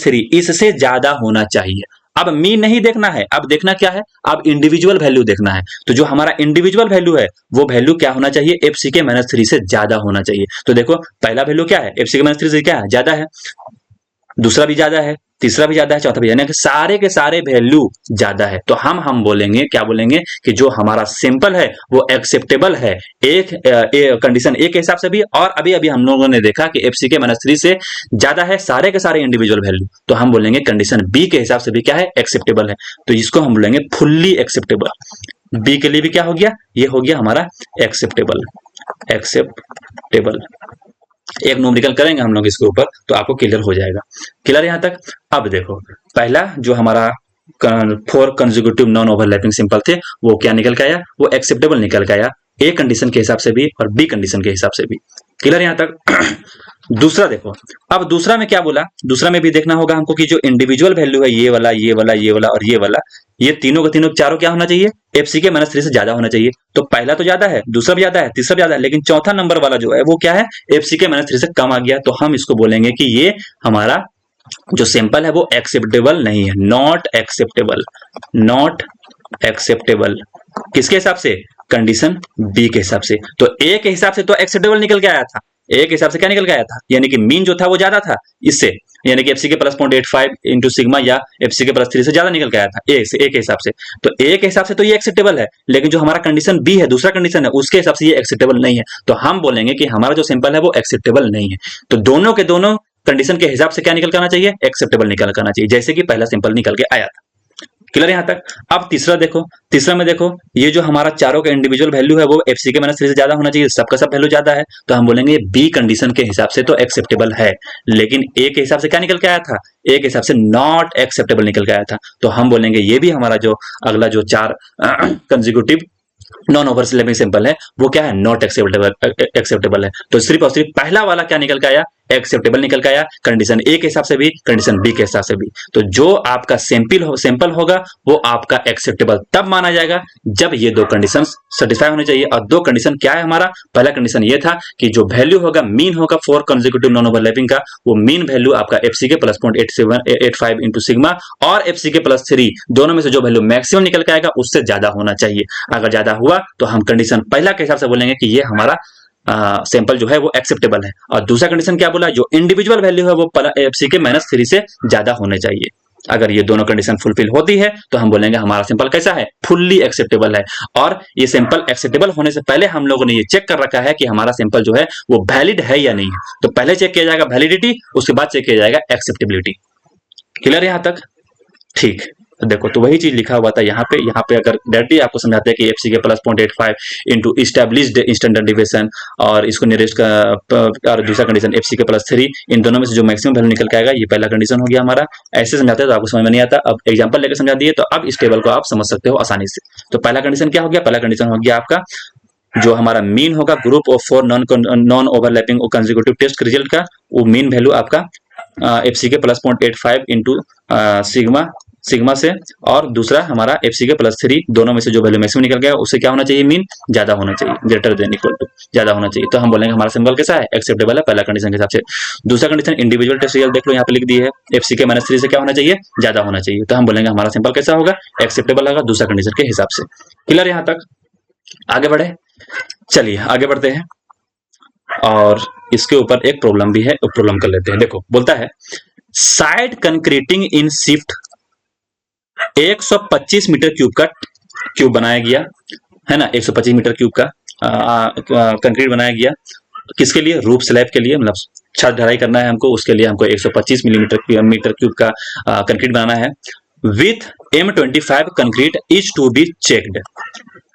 3 इससे ज्यादा होना चाहिए। अब मीन नहीं देखना है, अब देखना क्या है, अब इंडिविजुअल वैल्यू देखना है। तो जो हमारा इंडिविजुअल वैल्यू है वो वैल्यू क्या होना चाहिए, FCK-3 से ज्यादा होना चाहिए। तो देखो पहला वैल्यू क्या है, FCK-3 से क्या है, ज्यादा है, दूसरा भी ज्यादा है, तीसरा भी ज्यादा है, चौथा भी, यानी कि सारे के सारे वैल्यू ज्यादा है। तो हम बोलेंगे, क्या बोलेंगे कि जो हमारा सैंपल है वो एक्सेप्टेबल है, एक कंडीशन ए के हिसाब से भी, और अभी अभी हम लोगों ने देखा कि FCK-3 से ज्यादा है सारे के सारे इंडिविजुअल वैल्यू, तो हम बोलेंगे कंडीशन बी के हिसाब से भी क्या है, एक्सेप्टेबल है। तो इसको हम बोलेंगे फुल्ली एक्सेप्टेबल। बी के लिए भी क्या हो गया, ये हो गया हमारा एक्सेप्टेबल। एक्सेप्टेबल एक न्यूमेरिकल करेंगे हम लोग इसके ऊपर तो आपको क्लियर हो जाएगा। क्लियर यहां तक। अब देखो पहला जो हमारा 4 कंसेक्यूटिव नॉन ओवरलैपिंग सिंपल थे वो क्या निकल के आया, वो एक्सेप्टेबल निकल के आया, ए कंडीशन के हिसाब से भी और बी कंडीशन के हिसाब से भी। क्लियर यहां तक। दूसरा देखो, अब दूसरा में क्या बोला, दूसरा में भी देखना होगा हमको कि जो इंडिविजुअल वैल्यू है, ये वाला ये वाला ये वाला और ये वाला, ये तीनों के तीनों चारों क्या होना चाहिए, FCK-3 से ज्यादा होना चाहिए। तो पहला तो ज्यादा है, दूसरा भी ज्यादा है, तीसरा भी ज्यादा है, लेकिन चौथा नंबर वाला जो है वो क्या है, FCK-3 से कम आ गया। तो हम इसको बोलेंगे कि ये हमारा जो सैंपल है वो एक्सेप्टेबल नहीं है, नॉट एक्सेप्टेबल। नॉट एक्सेप्टेबल किसके हिसाब से, कंडीशन बी के हिसाब से। तो ए के हिसाब से तो एक्सेप्टेबल निकल के आया था, ए के हिसाब से क्या निकल के आया था, यानी कि मीन जो था वो ज्यादा था इससे, यानी कि FCK प्लस 0.85 इंटू सिग्मा या FCK+3 से ज्यादा निकल के आया था ए के हिसाब से। तो ए के हिसाब से तो ये एक्सेप्टेबल है, लेकिन जो हमारा कंडीशन बी है, दूसरा कंडीशन है, उसके हिसाब से ये एक्सेप्टेबल नहीं है। तो हम बोलेंगे कि हमारा जो सैंपल है वो एक्सेप्टेबल नहीं है। तो दोनों के दोनों कंडीशन के हिसाब से क्या निकल कर आना चाहिए, एक्सेप्टेबल निकल कर आना चाहिए, जैसे कि पहला सैंपल निकल के आया था। क्लियर यहां तक। अब तीसरा देखो, तीसरा में देखो ये जो हमारा चारों का इंडिविजुअल वैल्यू है वो FCK-3 से ज्यादा होना चाहिए, सबका सब वैल्यू ज्यादा है। तो हम बोलेंगे बी कंडीशन के हिसाब से तो एक्सेप्टेबल है, लेकिन ए के हिसाब से क्या निकल के आया था, ए के हिसाब से नॉट एक्सेप्टेबल निकल के आया था। तो हम बोलेंगे ये भी हमारा जो अगला जो 4 कंसेक्यूटिव नॉन ओवरलैपिंग सैंपल है वो क्या है, नॉट एक्सेप्टेबल है। तो सिर्फ और सिर्फ पहला वाला क्या निकल के आया, एक्सेप्टेबल निकल के आया, कंडीशन ए के हिसाब से भी, कंडीशन बी के हिसाब से भी। तो जो आपका सैंपल होगा वो आपका एक्सेप्टेबल तब माना जाएगा जब ये दो कंडीशन सेटिस्फाई होनी चाहिए। और दो कंडीशन क्या है हमारा, पहला कंडीशन ये था कि जो वैल्यू होगा, मीन होगा 4 कंसेक्यूटिव नॉन ओवरलैपिंग का, वो मीन वैल्यू आपका FCK प्लस 0.85 इंटू सिग्मा और FCK+3 दोनों में से जो वैल्यू मैक्सिमम निकल के आएगा उससे ज्यादा होना चाहिए। अगर ज्यादा हुआ तो हम कंडीशन पहला के हिसाब से बोलेंगे कि ये हमारा सैंपल जो है वो एक्सेप्टेबल है। और दूसरा कंडीशन क्या बोला, जो इंडिविजुअल वैल्यू है वो FCK-3 से ज्यादा होने चाहिए। अगर ये दोनों कंडीशन फुलफिल होती है तो हम बोलेंगे हमारा सैंपल कैसा है, फुल्ली एक्सेप्टेबल है। और ये सैंपल एक्सेप्टेबल होने से पहले हम लोगों ने ये चेक कर रखा है कि हमारा सैंपल जो है वो वैलिड है या नहीं है। तो पहले चेक किया जाएगा वैलिडिटी, उसके बाद चेक किया जाएगा एक्सेप्टेबिलिटी। क्लियर यहां तक, ठीक। देखो तो वही चीज लिखा हुआ था यहाँ पे अगर डायरेक्टली आपको समझाते हैं कि FCK plus 0.85 into established standard deviation और इसको नियरेस्ट का और दूसरा कंडीशन FCK+3, इन दोनों में से जो मैक्सिमम वैल्यू निकल के आएगा ये पहला कंडीशन हो गया हमारा। ऐसे समझाते हैं तो आपको समझ में नहीं आता, अब एग्जाम्पल लेकर समझा दिए तो अब इस टेबल को आप समझ सकते हो आसानी से। तो पहला कंडीशन क्या हो गया, पहला कंडीशन हो गया आपका जो हमारा मीन होगा group of 4 non overlapping consecutive test result का, वो मीन वैल्यू आपका FCK प्लस 0.85 इंटू सिग्मा से, और दूसरा हमारा FCK+3 दोनों में से जो वैल्यू मैक्सिमम निकल गया उससे क्या होना चाहिए, मीन ज्यादा होना चाहिए, ग्रेटर देन इक्वल टू ज्यादा होना चाहिए। तो हम बोलेंगे हमारा सिंबल कैसा है, एक्सेप्टेबल है, पहला कंडीशन के हिसाब से। दूसरा कंडीशन इंडिविजुअल टेस्ट रिजल्ट देख लो यहाँ पे लिख दी है, FCK-3 से क्या होना चाहिए, ज्यादा होना चाहिए। तो हम बोलेंगे हमारा सिंपल कैसा होगा, एक्सेप्टेबल होगा दूसरा कंडीशन के हिसाब से। क्लियर यहाँ तक, आगे बढ़े, चलिए आगे बढ़ते हैं। और इसके ऊपर एक प्रॉब्लम भी है, तो प्रॉब्लम कर लेते हैं। देखो बोलता है side concreting in shift 125 metre cube का क्यूब बनाया गया है ना, 125 मीटर क्यूब का कंक्रीट बनाया गया, किसके लिए, रूफ स्लैब के लिए, मतलब छत ढलाई करना है हमको, उसके लिए हमको 125 मीटर क्यूब का कंक्रीट बनाना है। With M25 concrete is to be checked.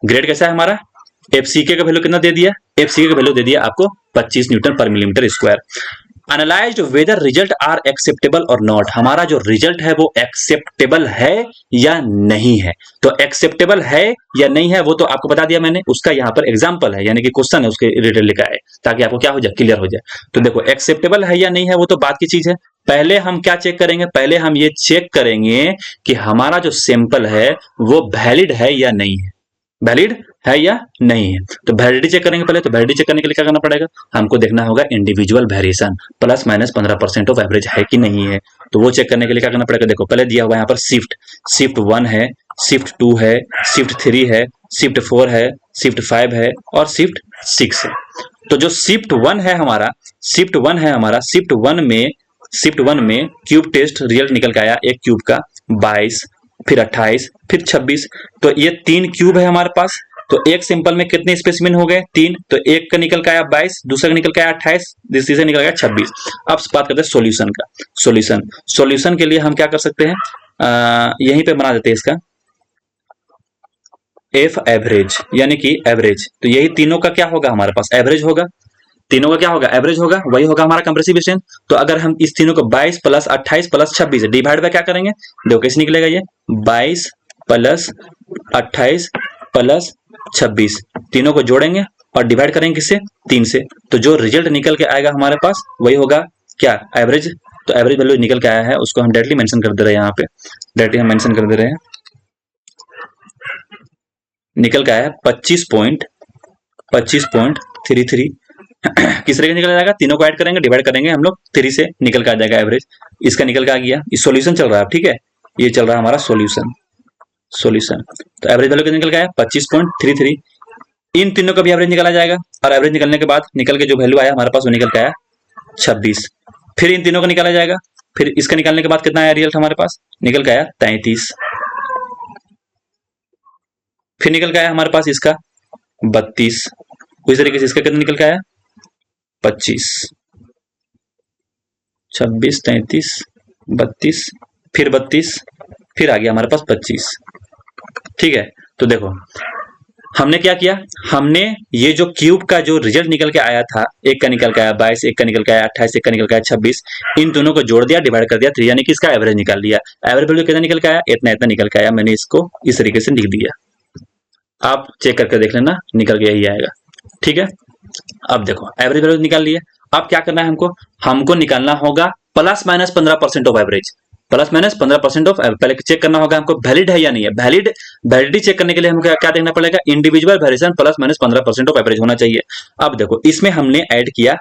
Grade कैसा है हमारा, FCK का वैल्यू कितना दे दिया, FCK का वैल्यू दे दिया आपको 25 न्यूटन पर millimetre square. Analysed whether result are acceptable और नॉट, हमारा जो रिजल्ट है वो एक्सेप्टेबल है या नहीं है। तो एक्सेप्टेबल है या नहीं है वो तो आपको बता दिया मैंने, उसका यहाँ पर एग्जांपल है, यानी कि क्वेश्चन है उसके रिलेटेड लिखा है, ताकि आपको क्या हो जाए, क्लियर हो जाए। तो देखो एक्सेप्टेबल है या नहीं है वो तो बात की चीज है, पहले हम क्या चेक करेंगे, पहले हम ये चेक करेंगे कि हमारा जो सैंपल है वो वैलिड है या नहीं है, वैलिड है या नहीं है। तो वैलिडिटी चेक करेंगे पहले। तो वैलिडिटी चेक करने के लिए क्या करना पड़ेगा, हमको देखना होगा individual variation plus minus 15% of average है कि नहीं है। तो वो चेक करने के लिए क्या करना पड़ेगा, देखो पहले दिया हुआ है यहाँ पर शिफ्ट, शिफ्ट 1 है, शिफ्ट 2 है, शिफ्ट 3 है, शिफ्ट 4 है, शिफ्ट 5 है और शिफ्ट 6 है। तो जो शिफ्ट 1 है हमारा, शिफ्ट 1 है हमारा, शिफ्ट वन में क्यूब टेस्ट रिजल्ट निकल के आया एक क्यूब का 22, फिर 28, फिर 26। तो ये 3 क्यूब है हमारे पास। तो एक सैंपल में कितने स्पेसिमेन हो गए, 3। तो एक का निकल के आया 22, दूसरा का निकल के आया 28, तीसरा निकल गया 26। अब बात करते हैं सॉल्यूशन का। सॉल्यूशन के लिए हम क्या कर सकते हैं, यहीं पे बना देते हैं इसका एफ एवरेज, यानी कि एवरेज। तो यही तीनों का क्या होगा, हमारे पास एवरेज होगा। तीनों का क्या होगा, एवरेज होगा, वही होगा हमारा कंप्रेसिव स्ट्रेंथ। तो अगर हम इस तीनों को 22 प्लस 28 प्लस 26 डिवाइड बाय क्या करेंगे, देखो कैसे निकलेगा ये 22 प्लस 28 प्लस 26, तीनों को जोड़ेंगे और डिवाइड करेंगे किससे, 3 से। तो जो रिजल्ट निकल के आएगा हमारे पास वही होगा क्या, एवरेज। तो एवरेज वैल्यू निकल के आया है, उसको हम डायरेक्टली मेंशन कर दे रहे हैं, यहाँ पे डायरेक्टली हम मेंशन कर दे रहे हैं, निकल के आया 25.33। किस तरह का निकल जाएगा, तीनों को ऐड करेंगे, डिवाइड करेंगे हम लोग 3 से, निकल के आ जाएगा एवरेज। इसका निकल के आ गया। ये सॉल्यूशन चल रहा है, ठीक है, ये चल रहा है हमारा सॉल्यूशन। तो एवरेज वैल्यू कितना निकल के आया 25.33। इन तीनों का भी एवरेज निकाला जाएगा और एवरेज निकलने के बाद निकल के जो वैल्यू आया हमारे पास वो निकल के आया 26। फिर इन तीनों को निकाला जाएगा, फिर इसका निकालने के बाद कितना आया रिजल्ट हमारे पास, निकल के आया 33। फिर निकल के आया हमारे पास इसका 32। उसी तरीके से इसका कितना निकल के आया 25, 26, 33, 32, फिर 32, फिर आ गया हमारे पास 25। ठीक है, तो देखो हमने क्या किया, हमने ये जो क्यूब का जो रिजल्ट निकल के आया था, एक का निकल के आया 22, एक का निकल के आया 28, एक का निकल के आया 26, इन दोनों को जोड़ दिया, डिवाइड कर दिया 3, यानी कि इसका एवरेज निकाल लिया। एवरेज वैल्यू कितना निकल के आया, इतना इतना निकल के आया। मैंने इसको इस तरीके से लिख दिया, आप चेक करके देख लेना, निकल के यही आएगा। ठीक है, अब देखो एवरेज वैल्यू निकाल लिया। अब क्या करना है हमको निकालना होगा plus minus 15% of average, plus minus 15% of. पहले चेक करना होगा हमको वैलिड है या नहीं है। वैलिडिटी चेक करने के लिए हमको क्या देखना पड़ेगा, individual variation plus minus 15% of average होना चाहिए। अब देखो इसमें हमने ऐड किया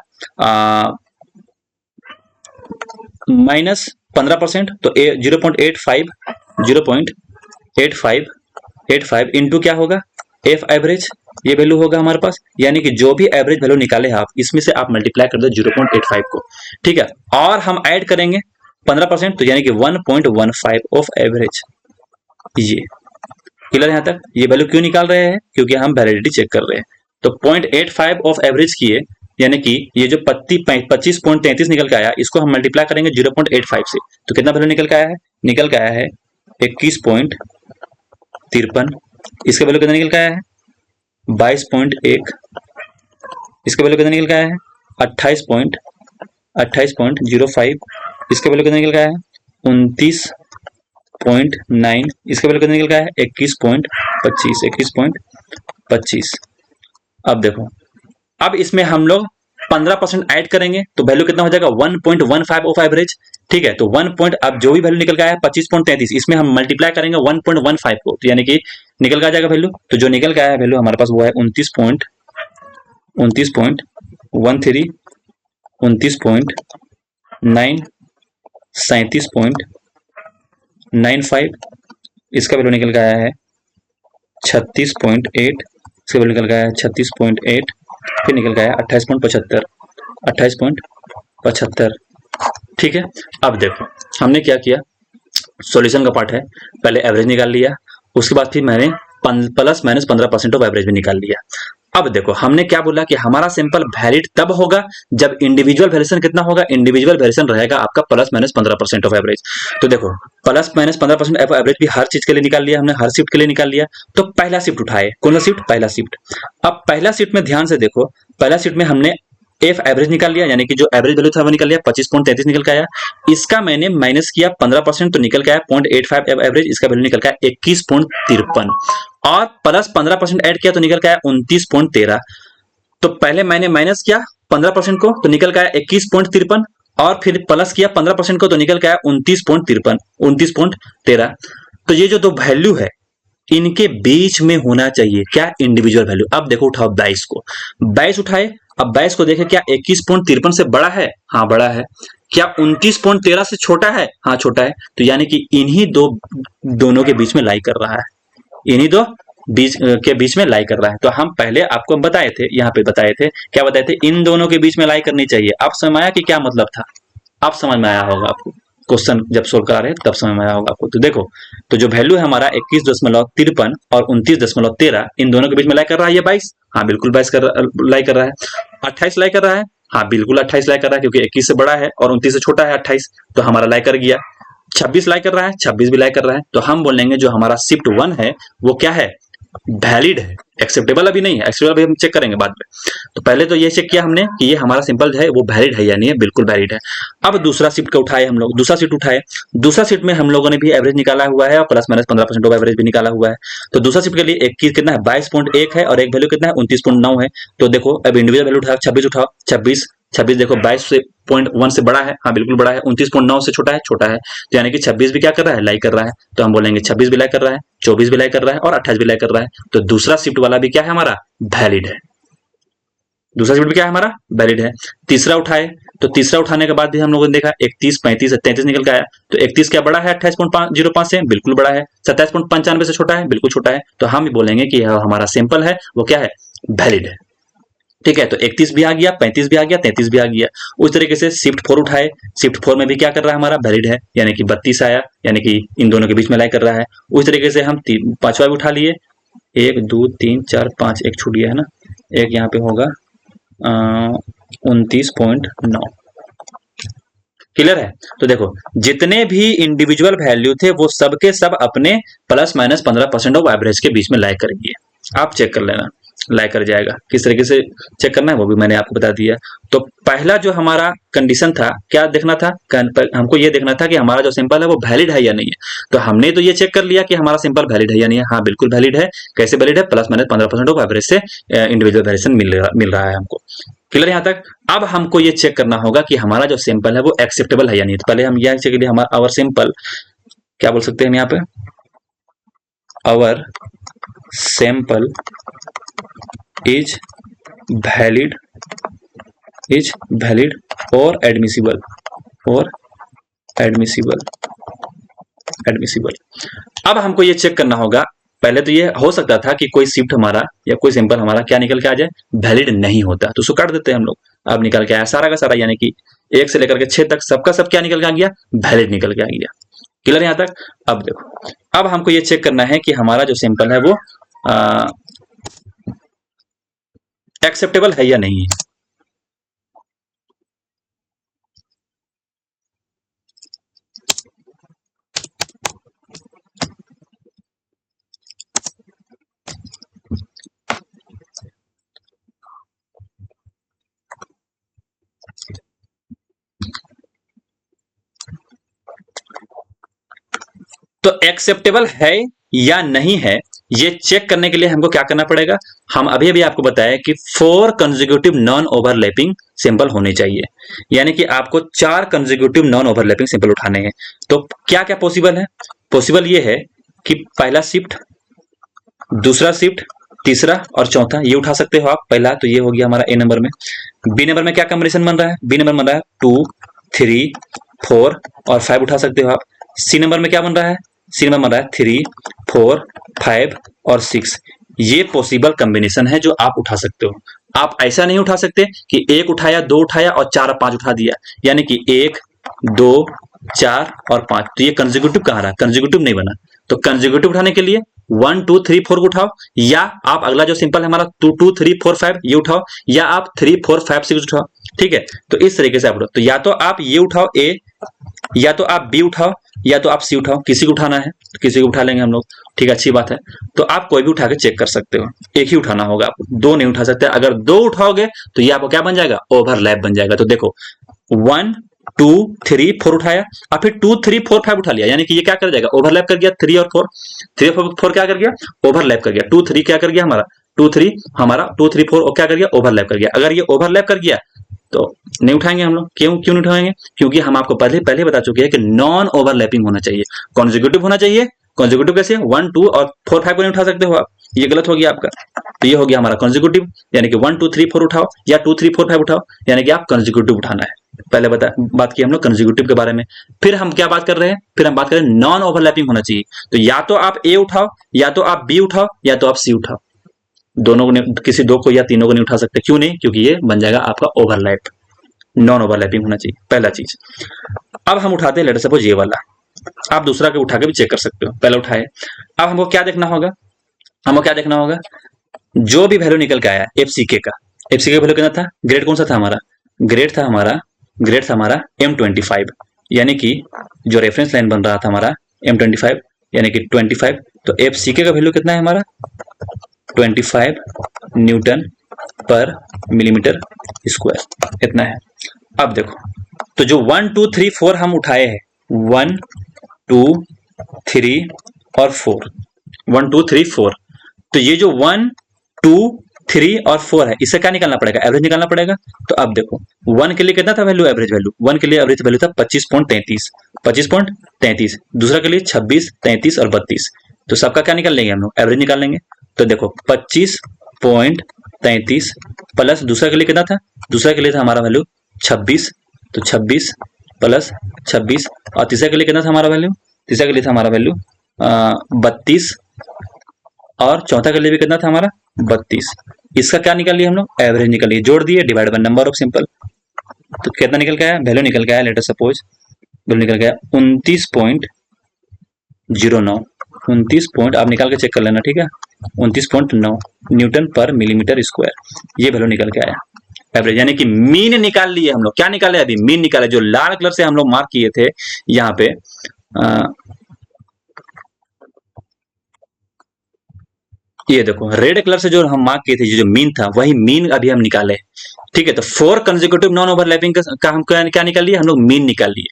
माइनस 15%, तो 0.85 इंटू क्या होगा, एफ एवरेज, ये वैल्यू होगा हमारे पास, यानी कि जो भी एवरेज वैल्यू निकाले आप, इसमें से आप मल्टीप्लाई कर दो 0.85 को। ठीक है, और हम ऐड करेंगे 15%, तो यानी कि 1.15 ऑफ एवरेज। ये क्लियर यहां तक। ये वैल्यू क्यों निकाल रहे हैं, क्योंकि हम वैलिडिटी चेक कर रहे हैं। तो 0.85 ऑफ एवरेज किए, यानी कि ये जो 25.33 निकल के आया, इसको हम मल्टीप्लाई करेंगे 0.85 से, तो कितना वैल्यू निकल के आया है, निकल के आया है 21.53। इसका वैल्यू कितना निकल के आया है 22.1। इसका वैल्यू कितना निकल के आया है 28.05। इसका वैल्यू कितना निकल के आया है 29.9। इसका वैल्यू कितना निकल के आया है 21.25। अब देखो, अब इसमें हम लोग 15% ऐड करेंगे, तो वैल्यू कितना हो जाएगा 1.15 ऑफ एवरेज। ठीक है, तो 1. अब जो भी वैल्यू निकल के आया 25.33, इसमें हम मल्टीप्लाई करेंगे 1.15 को, तो यानी कि निकल के आ जाएगा वैल्यू। तो जो निकल के आया वैल्यू हमारे पास वो है 29.13, 29.9, 37.95। इसका वैल्यू निकल के आया है 36.8। इसका वैल्यू निकल के आया है 36.8। फिर निकल के आया 28.75। ठीक है, अब देखो हमने क्या किया, सॉल्यूशन का पार्ट है, पहले एवरेज निकाल लिया, उसके बाद फिर मैंने प्लस माइनस 15% ऑफ एवरेज भी निकाल लिया। अब देखो हमने क्या बोला कि हमारा सैंपल वैलिड तब होगा जब इंडिविजुअल वेरिएशन कितना होगा, इंडिविजुअल वेरिएशन रहेगा आपका प्लस माइनस 15% ऑफ एवरेज। तो देखो प्लस माइनस 15% ऑफ एवरेज भी हर चीज के लिए निकाल लिया हमने, हर शिफ्ट के लिए निकाल लिया। तो पहला शिफ्ट उठाए, कौन सा शिफ्ट, पहला शिफ्ट। अब पहला शिफ्ट में ध्यान से देखो, पहला शिफ्ट में हमने एफ एवरेज निकाल लिया, यानी कि जो एवरेज वैल्यू था वो निकल लिया 25.33 निकल के आया। इसका मैंने माइनस किया 15%, तो निकल के आया 0.85 एवरेज। इसका वैल्यू निकल के आया 21.53 और प्लस 15% ऐड किया तो निकल के आया 29.13। तो पहले मैंने माइनस किया 15% को, तो निकल के आया 21.53 और फिर प्लस किया 15% को, तो निकल के आया 29.13। तो ये जो दो वैल्यू है, इनके बीच में होना चाहिए क्या, इंडिविजुअल वैल्यू। अब देखो उठाओ 22 को, 22 उठाए, अब 22 को देखे क्या 21.53 से बड़ा है, हाँ बड़ा है। क्या 29.13 से छोटा है, हाँ छोटा है। तो यानी कि इन्हीं दोनों के बीच में लाई कर रहा है, इन्हीं दो बीच के बीच में लाई कर रहा है। तो हम पहले आपको बताए थे, यहाँ पे बताए थे, क्या बताए थे, इन दोनों के बीच में लाई करनी चाहिए। अब समझ में आया कि क्या मतलब था, अब समझ में आया होगा आपको, क्वेश्चन जब सोल्व करा रहे तब समझ में आया होगा आपको। तो देखो, तो जो वैल्यू है हमारा 21.53 और 29.13, इन दोनों के बीच में लाई कर रहा है ये 22, हाँ बिल्कुल 22 लाई कर रहा है। 28 लाई कर रहा है, हाँ बिल्कुल 28 लाई कर रहा है, क्योंकि 21 से बड़ा है और 29 से छोटा है 28, तो हमारा लाई कर गया। 26 लाई कर रहा है, 26 भी लाई कर रहा है। तो हम बोलेंगे जो हमारा शिफ्ट 1 है वो क्या है, वैलिड है। एक्सेप्टेबल अभी नहीं है, एक्सेप्टेबल अभी हम चेक करेंगे बाद में। तो पहले तो ये चेक किया हमने कि ये हमारा सिंपल है वो वैलिड है या नहीं है, बिल्कुल वैलिड है। अब दूसरा शिफ्ट का उठाए हम लोग, दूसरा शिफ्ट उठाए, दूसरा शिफ्ट में हम लोगों ने भी एवरेज निकाला हुआ है और प्लस माइनस 15% ऑफ एवरेज भी निकाला हुआ है। तो दूसरा शिफ्ट के लिए एक कितना है 22.1 है और एक वैल्यू कितना है 29.9 है। तो देखो अब इंडिविजुअल वैल्यू उठाओ, 26 उठाओ, 26 देखो 22.1 से बड़ा है, हाँ बिल्कुल बड़ा है। 29.9 से छोटा है, छोटा है। तो यानी कि 26 भी क्या कर रहा है, लाई कर रहा है। तो हम बोलेंगे 26 भी लाई कर रहा है, 24 भी लाई कर रहा है और 28 भी लाई कर रहा है। तो दूसरा शिफ्ट वाला भी क्या है हमारा, वैलिड है। दूसरा शिफ्ट भी क्या है हमारा, वैलिड है। तीसरा उठाए, तो तीसरा उठाने के बाद भी हम लोगों ने देखा 31, 35, 33 निकल के आया। तो 31 क्या बड़ा है 28.05 से, बिल्कुल बड़ा है। 27.95 से छोटा है, बिल्कुल छोटा है। तो हम बोलेंगे कि हमारा सिंपल है वो क्या है, वैलिड है। ठीक है, तो 31 भी आ गया, 35 भी आ गया, 33 भी आ गया। उस तरीके से शिफ्ट 4 उठाए, शिफ्ट 4 में भी क्या कर रहा है हमारा, वैलिड है, यानी कि 32 आया, यानी कि इन दोनों के बीच में लाई कर रहा है। उस तरीके से हम पांचवा भी उठा लिए, 1 2 3 4 5, एक छूट गया है ना, एक यहाँ पे होगा 29.9। क्लियर है। तो देखो जितने भी इंडिविजुअल वैल्यू थे वो सब के सब अपने प्लस माइनस 15% ऑफ एवरेज के बीच में लाई करेंगे। आप चेक कर लेना, लाई कर जाएगा। किस तरीके से चेक करना है वो भी मैंने आपको बता दिया। तो पहला जो हमारा कंडीशन था, क्या देखना था, हमको ये देखना था कि हमारा जो सिंपल है वो वैलिड है या नहीं है। तो हमने तो ये चेक कर लिया कि हमारा सिंपल वैलिड है या नहीं है, हाँ बिल्कुल वैलिड है। कैसे वैलिड है, प्लस माइनस 15% ऑफ एवरेज से इंडिविजुअल वेरिएशन मिल रहा है हमको। क्लियर यहाँ तक। अब हमको ये चेक करना होगा कि हमारा जो सिंपल है वो एक्सेप्टेबल है या नहीं। तो पहले हम यह चेक करिए, हमारा आवर सिंपल क्या बोल सकते हैं हम यहाँ पे, आवर सिंपल इज वैलिड और एडमिसिबल, अब हमको ये चेक करना होगा। पहले तो ये हो सकता था कि कोई शिफ्ट हमारा या कोई सिंपल हमारा क्या निकल के आ जाए, वैलिड नहीं होता, तो उसको काट देते हैं हम लोग। अब निकल के आया सारा का सारा, यानी कि 1 से लेकर के 6 तक सबका सब क्या निकल के आ गया, वैलिड निकल के आ गया। क्लियर यहाँ तक। अब देखो, अब हमको ये चेक करना है कि हमारा जो सिंपल है वो एक्सेप्टेबल है या नहीं है। तो एक्सेप्टेबल है या नहीं है ये चेक करने के लिए हमको क्या करना पड़ेगा, हम अभी अभी आपको बताया कि 4 कंसेक्यूटिव नॉन ओवरलैपिंग सिंपल होने चाहिए, यानी कि आपको 4 कंसेक्यूटिव नॉन ओवरलैपिंग सिंपल उठाने हैं। तो क्या क्या पॉसिबल है, पॉसिबल ये है कि पहला शिफ्ट, दूसरा शिफ्ट, तीसरा और चौथा ये उठा सकते हो आप। पहला तो ये हो गया हमारा ए नंबर में। बी नंबर में क्या कॉम्बिनेशन बन रहा है, बी नंबर बन रहा है 2 3 4 और 5 उठा सकते हो आप। सी नंबर में क्या बन रहा है, सी नंबर बन रहा है 3 4 5 और 6। ये पॉसिबल कॉम्बिनेशन है जो आप उठा सकते हो। आप ऐसा नहीं उठा सकते कि एक उठाया, दो उठाया और 4 और 5 उठा दिया, यानी कि 1 2 4 और 5। तो ये कंसेक्यूटिव कहाँ रहा, कंसेक्यूटिव नहीं बना। तो कंसेक्यूटिव उठाने के लिए 1 2 3 4 को उठाओ, या आप अगला जो सिंपल है हमारा 2 2 3 4 5 ये उठाओ, या आप 3 4 5 6 उठाओ। ठीक है, तो इस तरीके से आप उठाओ। तो या तो आप ये उठाओ ए, या तो आप बी उठाओ, या तो आप सी उठाओ। किसी को उठाना है तो किसी को उठा लेंगे हम लोग, ठीक है, अच्छी बात है। तो आप कोई भी उठा के चेक कर सकते हो, एक ही उठाना होगा आपको, दो नहीं उठा सकते। अगर दो उठाओगे तो ये आपको क्या बन जाएगा, ओवरलैप बन जाएगा। तो देखो 1 2 3 4 उठाया और फिर 2 3 4 5 उठा लिया, यानी कि ये क्या कर जाएगा, ओवरलैप कर गया। 3 और 4, 3 और 4 क्या कर गया, ओवरलैप कर गया। 2 3 क्या कर गया हमारा, 2 3 हमारा 2 3 4 क्या कर गया, ओवरलैप कर गया। अगर ये ओवरलैप कर गया तो नहीं उठाएंगे हम लोग। क्यों नहीं उठाएंगे, क्योंकि हम आपको पहले बता चुके हैं कि नॉन ओवरलैपिंग होना चाहिए, कॉन्जिक्यूटिव होना चाहिए, कॉन्जिक्यूटिव कैसे, 1 2 और 4 5 को नहीं उठा सकते हो आप, ये गलत हो गया आपका। तो ये हो गया हमारा कॉन्जिक्यूटिव, यानी कि 1 2 3 4 उठाओ या 2 3 4 5 उठाओ, यानी कि आप कॉन्जिक्यूटिव उठाना है। पहले बात की हम लोग कॉन्जिक्यूटिव के बारे में। फिर हम क्या बात कर रहे हैं, फिर हम बात कर रहे हैं नॉन ओवरलैपिंग होना चाहिए। तो या तो आप ए उठाओ, या तो आप बी उठाओ, या तो आप सी उठाओ, दोनों को, किसी दो को या तीनों को नहीं उठा सकते। क्यों नहीं, क्योंकि ये बन जाएगा आपका ओवरलैप, नॉन ओवरलैपिंग होना चाहिए, पहला चीज। अब हम उठाते हैं लेट सपोज ये वाला, आप दूसरा के उठा के भी चेक कर सकते हो, पहले उठाए। अब हमको क्या देखना होगा, हमको क्या देखना होगा, जो भी वैल्यू निकल के आया एफसीके का, एफसीके का वैल्यू कितना था, ग्रेड कौन सा था हमारा, ग्रेड था हमारा M25, यानी कि जो रेफरेंस लाइन बन रहा था हमारा M25 यानी कि 25। तो एफसीके का वैल्यू कितना है हमारा 25 न्यूटन पर मिलीमीटर स्क्वायर, इतना है। अब देखो, तो जो 1 2 3 4 हम उठाए हैं, 1 2 3 और 4, 1 2 3 4, तो ये जो 1 2 3 और 4 है, इससे क्या निकालना पड़ेगा, एवरेज निकालना पड़ेगा। तो अब देखो 1 के लिए कितना था वैल्यू, एवरेज वैल्यू 1 के लिए एवरेज वैल्यू था 25.33, 25.33, दूसरा के लिए 26 33 और 32। तो सबका क्या निकाल लेंगे हम लोग, एवरेज निकाल लेंगे। तो देखो 25.33 प्लस दूसरा के लिए कितना था, दूसरा के लिए था हमारा वैल्यू 26, तो 26 प्लस 26, और तीसरा के लिए कितना था हमारा वैल्यू, तीसरा के लिए था हमारा वैल्यू 32, और चौथा के लिए भी कितना था हमारा 32। इसका क्या निकाल लिया हम लोग, एवरेज निकाल लिया, जोड़ दिए, divide by number of simple. तो कितना निकल के आया, वैल्यू निकल के आया, लेट अस सपोज वैल्यू निकल गया 29.09, 29 पॉइंट, आप निकाल के चेक कर लेना, ठीक है, 29.9 न्यूटन पर मिलीमीटर स्क्वायर, ये वैल्यू निकल के आया एवरेज, यानी कि मीन निकाल लिए हम लोग। क्या निकाले अभी, मीन निकाले, जो लाल कलर से हम लोग मार्क किए थे यहाँ पे, ये देखो रेड कलर से जो हम मार्क किए थे, जो मीन था, वही मीन अभी हम निकाले, ठीक है। तो 4 कंसेक्यूटिव नॉन ओवरलैपिंग का हम क्या निकाल लिए, हम लोग मीन निकाल लिए,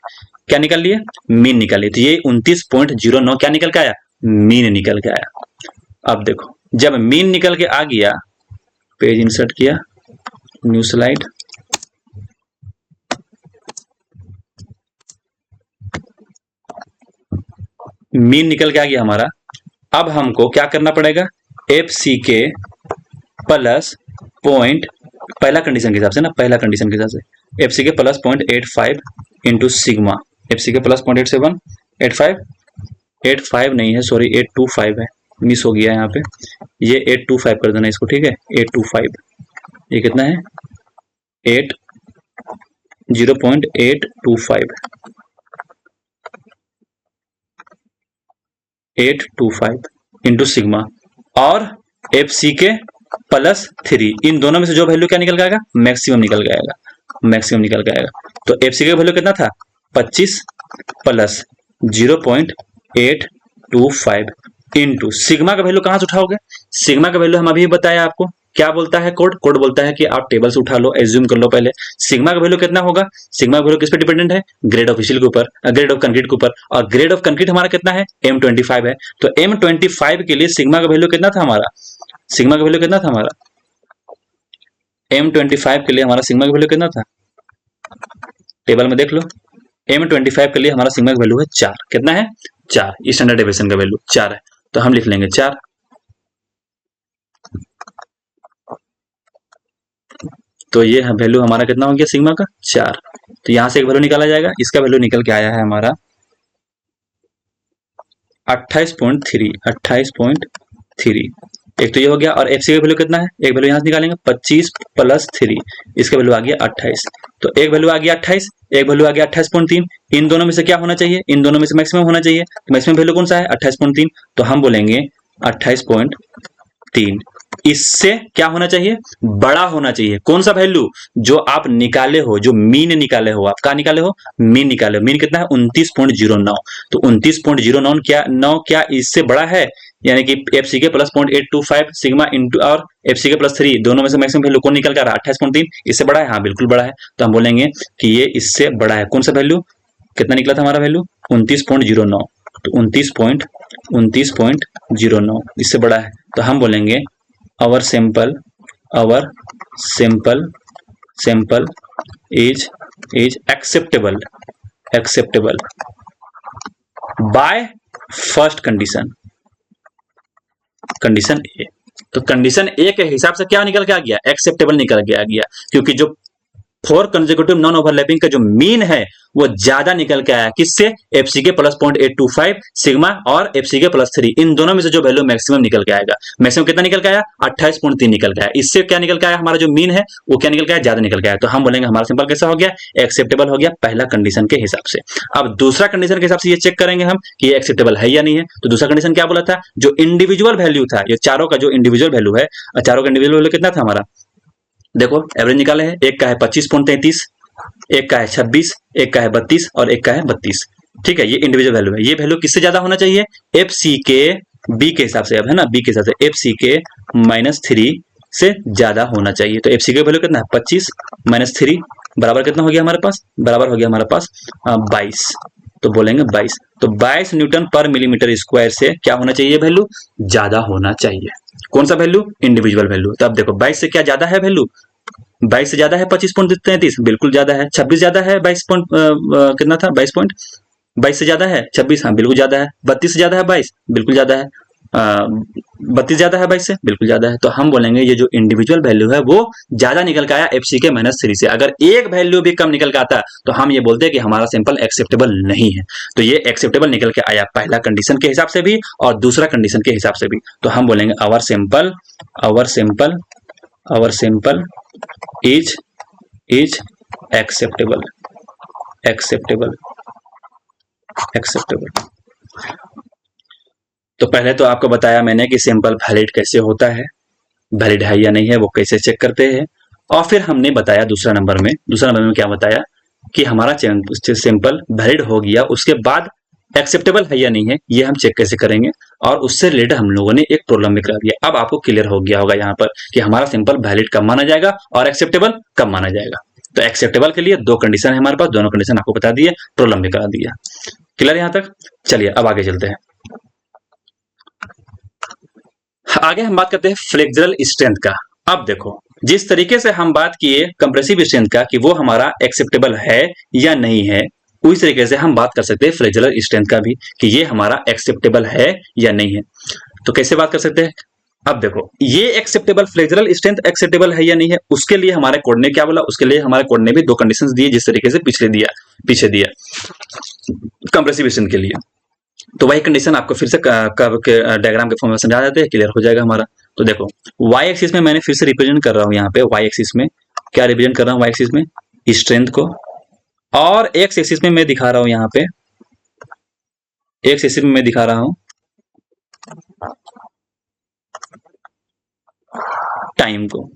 क्या निकाल लिए, मीन निकाल लिए। तो ये 29.09 क्या निकल के आया, मीन निकल के आया। अब देखो जब मीन निकल के आ गया, पेज इंसर्ट किया, न्यू स्लाइड, मीन निकल के आ गया हमारा। अब हमको क्या करना पड़ेगा, एफसीके प्लस पॉइंट, पहला कंडीशन के हिसाब से ना, पहला कंडीशन के हिसाब से एफसीके प्लस 0.85 इंटू सिग्मा, एफसीके प्लस 0.8785 नहीं है, सॉरी 825 है, मिस हो गया यहाँ पे, ये 825 कर देना इसको, ठीक है, 825, ये कितना है 8.25 इंटू सिग्मा और एफसीके प्लस 3, इन दोनों में से जो वैल्यू क्या निकल जाएगा, मैक्सिमम निकल जाएगा, मैक्सिमम निकल जाएगा। तो एफसीके का वैल्यू कितना था 25 प्लस 0.825 इंटू सिग्मा का वैल्यू कहां से उठाओगे, सिग्मा का वैल्यू हम अभी बताया आपको, क्या बोलता है कोड, कोड बोलता है कि आप टेबल से उठा लो, एज्यूम कर लो पहले। सिग्मा का वैल्यू कितना होगा, सिग्मा का वैल्यू किस पे डिपेंडेंट है, ग्रेड ऑफ स्टील के ऊपर, ग्रेड ऑफ कंक्रीट के ऊपर, और ग्रेड ऑफ कंक्रीट हमारा कितना है M25 है। तो M25 के लिए सिग्मा का वैल्यू कितना था हमारा, सिग्मा का वैल्यू कितना था हमारा, M25 के लिए हमारा सिग्मा का वैल्यू कितना था, टेबल में देख लो, M25 के लिए हमारा सिग्मा का वैल्यू है 4, कितना है 4, स्टैंडर्ड डेविएशन का वैल्यू 4 है, तो हम लिख लेंगे 4। तो ये वैल्यू हमारा कितना हो गया सिग्मा का 4। तो यहां से एक वैल्यू निकाला जाएगा, इसका वैल्यू निकल के आया है हमारा 28.3, 28.3, एक तो ये हो गया, और एफसी का वैल्यू कितना है, एक वैल्यू यहां से निकालेंगे 25 प्लस 3, इसका वैल्यू आ गया 28। तो एक वैल्यू आ गया 28, एक वैल्यू आ गया 28.3, इन दोनों में से क्या होना चाहिए, इन दोनों में से मैक्सिमम होना चाहिए, तो मैक्सिमम वैल्यू कौन सा है 28.3, तो हम बोलेंगे 28.3। इससे क्या होना चाहिए, बड़ा होना चाहिए, कौन सा वैल्यू, जो आप निकाले हो, जो मीन निकाले हो, आप क्या निकाले हो, मीन निकाले हो, मीन कितना है 29.09, तो 29.09 क्या इससे बड़ा है, यानी कि एफसीके प्लस 0.825 सिग्मा इंटू और एफसीके प्लस 3, दोनों में से मैक्सिमम वैल्यू कौन निकल कर रहा है 28.3, इससे बड़ा है, हाँ बिल्कुल बड़ा है। तो हम बोलेंगे कि ये इससे बड़ा है, कौन सा वैल्यू, कितना निकला था हमारा वैल्यू 29.09, तो 29.09 इससे बड़ा है, तो हम बोलेंगे our sample is acceptable by first condition A. तो कंडीशन ए के हिसाब से क्या निकल के आ गया, एक्सेप्टेबल निकल के आ गया, क्योंकि जो 4 कंसेक्यूटिव नॉन ओवरलैपिंग का जो मीन है वो ज्यादा निकल के आया, किससे, एफसीके प्लस 0.825 सिग्मा और एफसीके प्लस 3, इन दोनों में से जो वैल्यू मैक्सिमम निकल के आएगा, मैक्सिमम कितना निकल के आया, 28.3 निकल के आया। इससे क्या निकल के आया, हमारा जो मीन है वो क्या निकल के आया, ज्यादा निकल के आया। तो हम बोलेंगे हमारा सिंपल कैसा हो गया, एक्सेप्टेबल हो गया पहला कंडीशन के हिसाब से। अब दूसरा कंडीशन के हिसाब से ये चेक करेंगे हम कि ये एक्सेप्टेबल है या नहीं है। तो दूसरा कंडीशन क्या बोला था, जो इंडिविजुअल वैल्यू था, ये चारों का जो इंडिविजुअल वैल्यू है, चारों का इंडिविजुअल वैल्यू कितना था हमारा, देखो एवरेज निकाले हैं, एक का है 25.33, एक का है 26, एक का है 32 और एक का है 32। ठीक है, ये इंडिविजुअल वैल्यू है। ये वैल्यू किससे ज्यादा होना चाहिए, एफ सी के बी के हिसाब से, अब है ना, बी के हिसाब से एफ सी के -3 से ज्यादा होना चाहिए। तो एफ सी के वैल्यू कितना है, 25 -3 बराबर कितना हो गया हमारे पास, बराबर हो गया हमारे पास 22। तो बोलेंगे 22, तो 22 न्यूटन पर मिलीमीटर स्क्वायर से क्या होना चाहिए, वैल्यू ज्यादा होना चाहिए। कौन सा वैल्यू, इंडिविजुअल वैल्यू। तो अब देखो 22 से क्या ज्यादा है वैल्यू, 22 से ज्यादा है 25.33, बिल्कुल ज्यादा है। 26 ज्यादा है 22 कितना था, 22 से ज्यादा है 26, हाँ बिल्कुल ज्यादा है। 32 से ज्यादा है 22, बिल्कुल ज्यादा है। 32 ज्यादा है 22 से, बिल्कुल ज्यादा है। तो हम बोलेंगे ये जो इंडिविजुअल वैल्यू है वो ज्यादा निकल के आया एफसी के -3 से। अगर एक वैल्यू भी कम निकल के आता तो हम ये बोलते हैं कि हमारा सैंपल एक्सेप्टेबल नहीं है। तो ये एक्सेप्टेबल निकल के आया पहला कंडीशन के हिसाब से भी और दूसरा कंडीशन के हिसाब से भी। तो हम बोलेंगे आवर सैंपल इज एक्सेप्टेबल। तो पहले तो आपको बताया मैंने कि सैंपल वैलिड कैसे होता है, वैलिड है या नहीं है वो कैसे चेक करते हैं। और फिर हमने बताया दूसरा नंबर में क्या बताया कि हमारा सैंपल वैलिड हो गया, उसके बाद एक्सेप्टेबल है या नहीं है ये हम चेक कैसे करेंगे। और उससे रिलेटेड हम लोगों ने एक प्रॉब्लम भी करा दिया। अब आपको क्लियर हो गया होगा यहाँ पर कि हमारा सैंपल वैलिड कब माना जाएगा और एक्सेप्टेबल कब माना जाएगा। तो एक्सेप्टेबल के लिए 2 कंडीशन है हमारे पास, दोनों कंडीशन आपको बता दिए, प्रॉब्लम भी करा दिया। क्लियर यहाँ तक, चलिए अब आगे चलते हैं। आगे हम बात करते हैं फ्लेक्सुरल स्ट्रेंथ का। अब देखो जिस तरीके से हम बात किए कंप्रेसिव स्ट्रेंथ का कि वो हमारा एक्सेप्टेबल है या नहीं है, उसी तरीके से हम बात कर सकते हैं फ्लेक्सुरल स्ट्रेंथ का भी कि ये हमारा एक्सेप्टेबल है या नहीं है। तो कैसे बात कर सकते हैं, अब देखो ये एक्सेप्टेबल फ्लेक्सुरल स्ट्रेंथ एक्सेप्टेबल है या नहीं है, उसके लिए हमारे कोड ने क्या बोला, उसके लिए हमारे कोड ने भी 2 कंडीशंस दिए जिस तरीके से पीछे दिया कंप्रेसिव स्ट्रेंथ के लिए। तो वही कंडीशन आपको फिर से डायग्राम के फॉर्म में समझा देते हैं, क्लियर हो जाएगा हमारा। तो देखो वाई एक्सिस में मैंने फिर से रिप्रेजेंट कर रहा हूं, यहाँ पे वाई एक्सिस में क्या रिप्रेजेंट कर रहा हूँ, वाई एक्सिस में स्ट्रेंथ को, और एक्स एक्सिस में मैं दिखा रहा हूं, यहाँ पे एक्स एक्सिस में मैं दिखा रहा हूं टाइम को।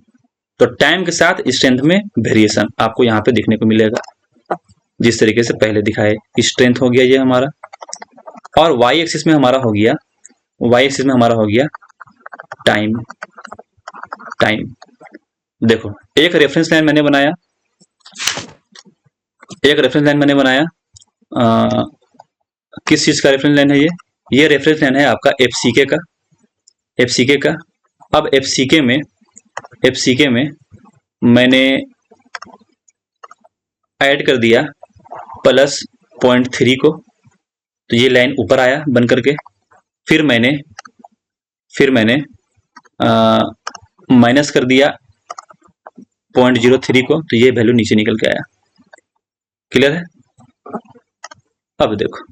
तो टाइम के साथ स्ट्रेंथ में वेरिएशन आपको यहाँ पे देखने को मिलेगा, जिस तरीके से पहले दिखाए स्ट्रेंथ हो गया ये हमारा, और वाई एक्सिस में हमारा हो गया, टाइम। देखो एक रेफरेंस लाइन मैंने बनाया, किस चीज का रेफरेंस लाइन है ये रेफरेंस लाइन है आपका एफसीके का। अब एफसीके में मैंने ऐड कर दिया +0.3 को, तो ये लाइन ऊपर आया बन करके। फिर मैंने माइनस कर दिया 0.03 को, तो ये वैल्यू नीचे निकल के आया। क्लियर है। अब देखो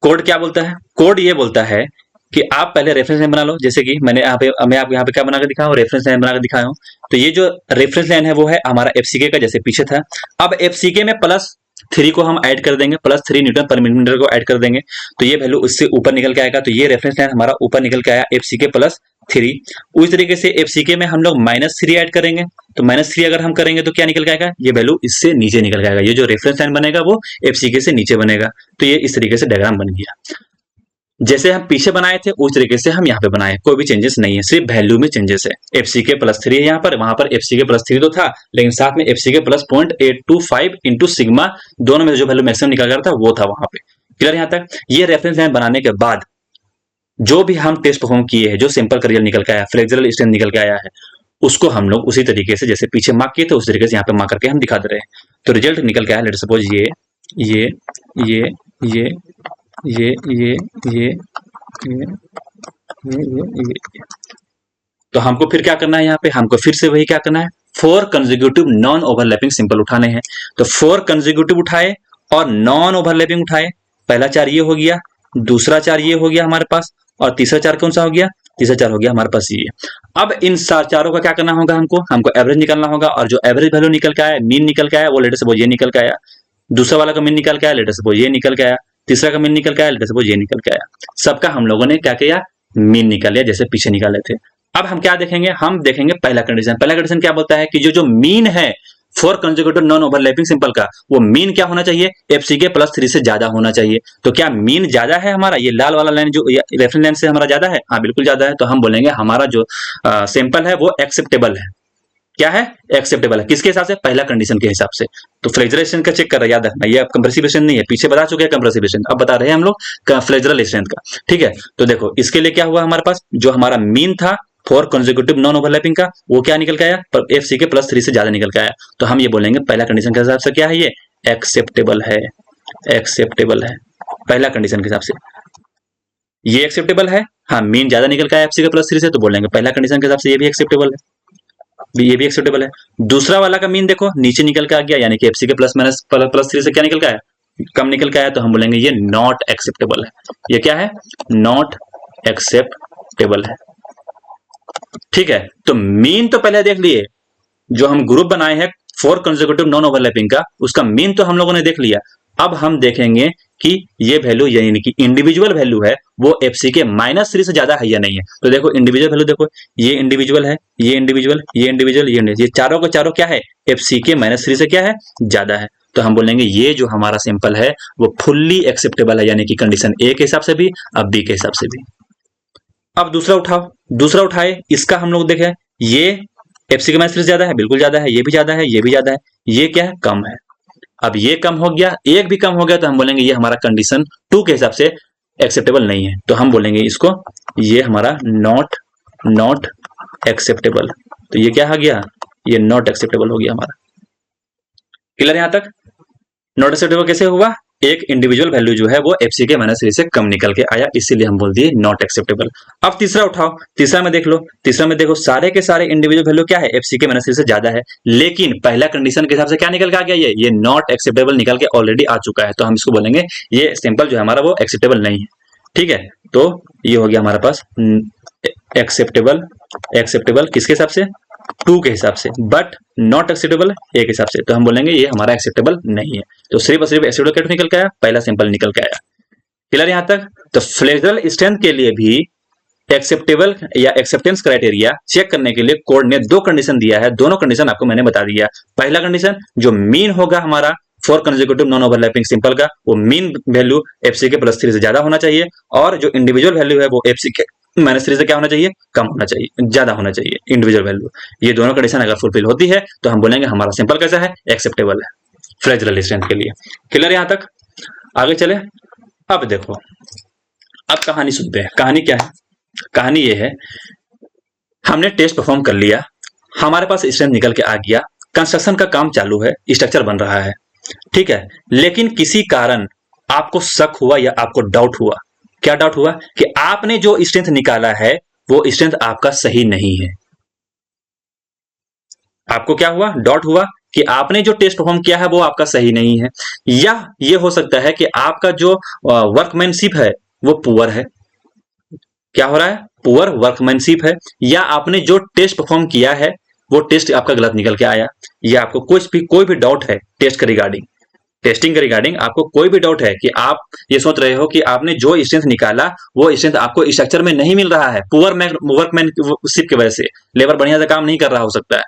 कोड क्या बोलता है, कोड ये बोलता है कि आप पहले रेफरेंस लाइन बना लो, जैसे कि मैं आपको यहाँ पे क्या बना कर दिखाया हूँ, रेफरेंस लाइन बना कर दिखाया हूँ। तो ये जो रेफरेंस लाइन है वो है हमारा एफसीके का, जैसे पीछे था। अब एफसीके में +3 को हम ऐड कर देंगे, +3 न्यूटन पर मिलीमीटर को ऐड कर देंगे, तो ये वैल्यू उससे ऊपर निकल के आएगा। तो ये रेफरेंस लाइन हमारा ऊपर निकल के आया एफसीके +3। उसी तरीके से एफसीके में हम लोग -3 ऐड करेंगे, तो -3 अगर हम करेंगे तो क्या निकल के आएगा, ये वैल्यू इससे नीचे निकल के आएगा। ये जो रेफरेंस लाइन बनेगा वो एफसीके से नीचे बनेगा। तो ये इस तरीके से डायग्राम बन गया, जैसे हम पीछे बनाए थे उस तरीके से हम यहाँ पे बनाए, कोई भी चेंजेस नहीं है, सिर्फ वैल्यू में चेंजेस है। एफसीके +3 है यहाँ पर, वहां पर एफसीके +3 तो था, लेकिन साथ में एफसीके +0.825 इंटू सिग्मा, दोनों में जो वैल्यू मैक्सिमम निकल रहा था वो था वहां पे। क्लियर यहाँ तक। ये रेफरेंस लाइन बनाने के बाद जो भी हम टेस्ट परफॉर्म किए हैं, जो सैंपल का रिजल्ट निकल के आया, फ्लेक्सुरल स्ट्रेंथ निकल के आया है, उसको हम लोग उसी तरीके से जैसे पीछे मार्क किए थे उस तरीके से यहाँ पे मार्क करके हम दिखा दे रहे हैं। तो रिजल्ट निकल के आया, लेट सपोज ये ये ये ये ये ये ये। तो हमको फिर क्या करना है, यहाँ पे हमको फिर से वही क्या करना है, 4 कंसेक्यूटिव नॉन ओवरलैपिंग सिंपल उठाने हैं। तो 4 कंसेक्यूटिव उठाए और नॉन ओवरलैपिंग उठाए। पहला 4 ये हो गया, दूसरा 4 ये हो गया हमारे पास, और तीसरा 4 कौन सा हो गया, तीसरा 4 हो गया हमारे पास ये। अब इन चारों का क्या करना होगा, हमको एवरेज निकालना होगा, और जो एवरेज वैल्यू निकल के आया, मीन निकल के आया, वो लेटर सपोज ये निकल के आया। दूसरा वाला का मीन निकल के आया, लेटर सपोज ये निकल के आया। तीसरा का मीन निकल के आया, लेटर सपोज ये निकल के आया। सबका हम लोगों ने क्या किया, मीन निकाल लिया, जैसे पीछे निकाले थे। अब हम क्या देखेंगे, हम देखेंगे पहला कंडीशन। पहला कंडीशन क्या बोलता है कि जो मीन है 4 कंसेक्यूटिव नॉन ओवरलैपिंग सिंपल का, वो मीन क्या होना चाहिए, एफसीके प्लस 3 से ज्यादा होना चाहिए। तो क्या मीन ज्यादा है हमारा, ये लाल वाला लाइन जो रेफरेंस लाइन से हमारा ज्यादा है, हाँ बिल्कुल ज्यादा है। तो हम बोलेंगे हमारा जो सैंपल है वो एक्सेप्टेबल है। क्या है, एक्सेप्टेबल है। किसके हिसाब से, पहला कंडीशन के हिसाब से। तो फ्लेजरल स्ट्रेंथ का चेक कर रहा है, याद रखना, ये कंप्रेसिव स्ट्रेंथ नहीं है, पीछे बता चुके हैं कंप्रेसिव स्ट्रेंथ, अब बता रहे हैं हम लोग फ्लेजरल स्ट्रेंथ का। ठीक है, तो देखो इसके लिए क्या हुआ हमारे पास, जो हमारा मीन था 4 कंसेक्यूटिव नॉन ओवरलैपिंग का, वो क्या निकल के आया, एफसी के प्लस 3 से ज्यादा निकल के आया। तो हम ये बोलेंगे पहला कंडीशन के हिसाब से क्या है, ये एक्सेप्टेबल है, एक्सेप्टेबल है पहला कंडीशन के हिसाब से। ये एक्सेप्टेबल है, हाँ मीन ज्यादा निकल के आया एफसी के प्लस 3 से, तो बोलेंगे पहला कंडीशन के हिसाब से ये भी एक्सेप्टेबल है, ये भी एक्सेप्टेबल है। दूसरा वाला का मीन देखो नीचे निकल के आ गया, यानी कि एफसी के प्लस 3 से क्या निकल के आया, कम निकल के आया, तो हम बोलेंगे ये नॉट एक्सेप्टेबल है। ये क्या है, नॉट एक्सेप्टेबल है। ठीक है, तो मीन तो पहले देख लिए, जो हम ग्रुप बनाए हैं 4 कंसेक्यूटिव नॉन ओवरलैपिंग का, उसका मीन तो हम लोगों ने देख लिया। अब हम देखेंगे कि ये वैल्यू यानी कि इंडिविजुअल वैल्यू है वो एफसी के -3 से ज्यादा है या नहीं है। तो देखो इंडिविजुअल वैल्यू देखो, ये इंडिविजुअल है, ये इंडिविजुअल, ये इंडिविजुअल, ये चारों के चारों क्या है, एफसी के -3 से क्या है, ज्यादा है। तो हम बोलेंगे ये जो हमारा सैंपल है वो फुल्ली एक्सेप्टेबल है, यानी कि कंडीशन ए के हिसाब से भी, अब बी के हिसाब से भी। अब दूसरा उठाओ, दूसरा उठाए, इसका हम लोग देखें, ये एफसी के -3 से ज्यादा है, बिल्कुल ज्यादा है, ये भी ज्यादा है, ये भी ज्यादा है, ये क्या है, कम है। अब ये कम हो गया, एक भी कम हो गया, तो हम बोलेंगे ये हमारा कंडीशन 2 के हिसाब से एक्सेप्टेबल नहीं है। तो हम बोलेंगे इसको, ये हमारा नॉट एक्सेप्टेबल। तो ये क्या आ गया, ये नॉट एक्सेप्टेबल हो गया हमारा। क्लियर यहां तक। नॉट एक्सेप्टेबल कैसे हुआ, एक इंडिविजुअल वैल्यू जो है वो एफसी के -3 से कम निकल के आया, इसीलिए हम बोल दिए नॉट एक्सेप्टेबल। अब तीसरा उठाओ, तीसरा में देख लो, तीसरा में देखो सारे के सारे इंडिविजुअल वैल्यू क्या है, एफसी के -3 से ज्यादा है, लेकिन पहला कंडीशन के हिसाब से क्या निकल के आ गया, ये नॉट एक्सेप्टेबल निकल के ऑलरेडी आ चुका है। तो हम इसको बोलेंगे ये सैंपल जो है हमारा वो एक्सेप्टेबल नहीं है। ठीक है, तो ये हो गया हमारे पास एक्सेप्टेबल, एक्सेप्टेबल किसके हिसाब से, 2 के हिसाब से, बट नॉट एक्सेप्टेबल ए के हिसाब से। तो हम बोलेंगे ये हमारा एक्सेप्टेबल नहीं है। तो सिर्फ और सिर्फ एक्सेप्टेबल कैसे निकल के आया, पहला सैंपल निकल के आया। क्लियर यहां तक। तो फ्लेक्सुरल स्ट्रेंथ के लिए भी एक्सेप्टेबल या एक्सेप्टेंस क्राइटेरिया चेक करने के लिए कोड ने 2 कंडीशन दिया है, दोनों कंडीशन आपको मैंने बता दिया। पहला कंडीशन जो मीन होगा हमारा 4 कंसेक्यूटिव नॉन ओवरलैपिंग सिंपल का, वो मीन वैल्यू एफसी के +3 से ज्यादा होना चाहिए, और जो इंडिविजुअल वैल्यू है वो एफसी के -3 से क्या होना चाहिए, कम होना चाहिए, ज्यादा होना चाहिए इंडिविजुअल वैल्यू। ये दोनों कंडीशन अगर फुलफिल होती है तो हम बोलेंगे हमारा सैंपल कैसा है, एक्सेप्टेबल है फ्लेक्सुरल स्ट्रेंथ के लिए। क्लियर यहां तक। आगे चले। अब देखो, अब कहानी सुनते हैं। कहानी क्या है, कहानी ये है, हमने टेस्ट परफॉर्म कर लिया, हमारे पास स्ट्रेंथ निकल के आ गया, कंस्ट्रक्शन का काम चालू है, स्ट्रक्चर बन रहा है, ठीक है, लेकिन किसी कारण आपको शक हुआ या आपको डाउट हुआ। क्या डाउट हुआ कि आपने जो स्ट्रेंथ निकाला है वो स्ट्रेंथ आपका सही नहीं है। आपको क्या हुआ, डाउट हुआ कि आपने जो टेस्ट परफॉर्म किया है वो आपका सही नहीं है, या ये हो सकता है कि आपका जो वर्कमैनशिप है वो पुअर है। क्या हो रहा है, पुअर वर्कमैनशिप है, या आपने जो टेस्ट परफॉर्म किया है वो टेस्ट आपका गलत निकल के आया, या आपको कोई भी डाउट है टेस्ट के रिगार्डिंग, टेस्टिंग के रिगार्डिंग आपको कोई भी डाउट है कि आप ये सोच रहे हो कि आपने जो स्ट्रेंथ निकाला वो स्ट्रेंथ आपको स्ट्रक्चर में नहीं मिल रहा है, पुअर वर्कमैनशिप की वजह से लेबर बढ़िया से काम नहीं कर रहा हो सकता है।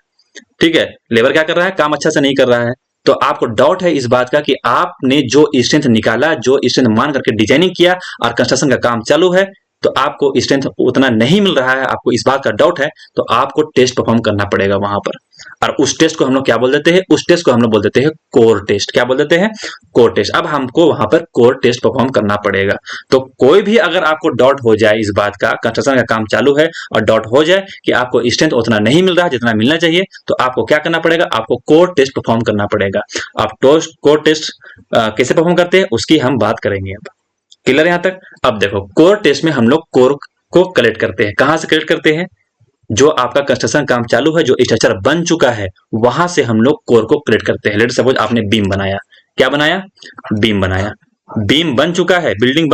ठीक है, लेबर क्या कर रहा है, काम अच्छा से नहीं कर रहा है, तो आपको डाउट है इस बात का कि आपने जो स्ट्रेंथ निकाला, जो स्ट्रेंथ मान करके डिजाइनिंग किया और कंस्ट्रक्शन का काम चालू है, तो आपको स्ट्रेंथ उतना नहीं मिल रहा है, आपको इस बात का डाउट है, तो आपको टेस्ट परफॉर्म करना पड़ेगा वहां पर। और उस टेस्ट को हम लोग क्या बोल देते हैं, उस टेस्ट को हम लोग बोल देते हैं कोर टेस्ट। क्या बोल देते हैं, कोर टेस्ट। अब हमको वहां पर कोर टेस्ट परफॉर्म करना पड़ेगा। तो कोई भी अगर आपको डाउट हो जाए इस बात का, कंस्ट्रक्शन का काम चालू है और डाउट हो जाए कि आपको स्ट्रेंथ उतना नहीं मिल रहा है जितना मिलना चाहिए, तो आपको क्या करना पड़ेगा, आपको कोर टेस्ट परफॉर्म करना पड़ेगा। आप कोर टेस्ट कैसे परफॉर्म करते हैं उसकी हम बात करेंगे अब। क्लियर है यहां तक। अब देखो, कोर टेस्ट में हम लोग कोर को कलेक्ट करते हैं। कहां से कलेक्ट करते हैं, जो आपका कंस्ट्रक्शन काम चालू है, जो स्ट्रक्चर बन चुका है, वहां से हम लोग कोर को कलेक्ट करते हैं। लेट सपोज आपने बीम बनाया, क्या बनाया, बीम बनाया, बीम बन चुका है, बिल्डिंग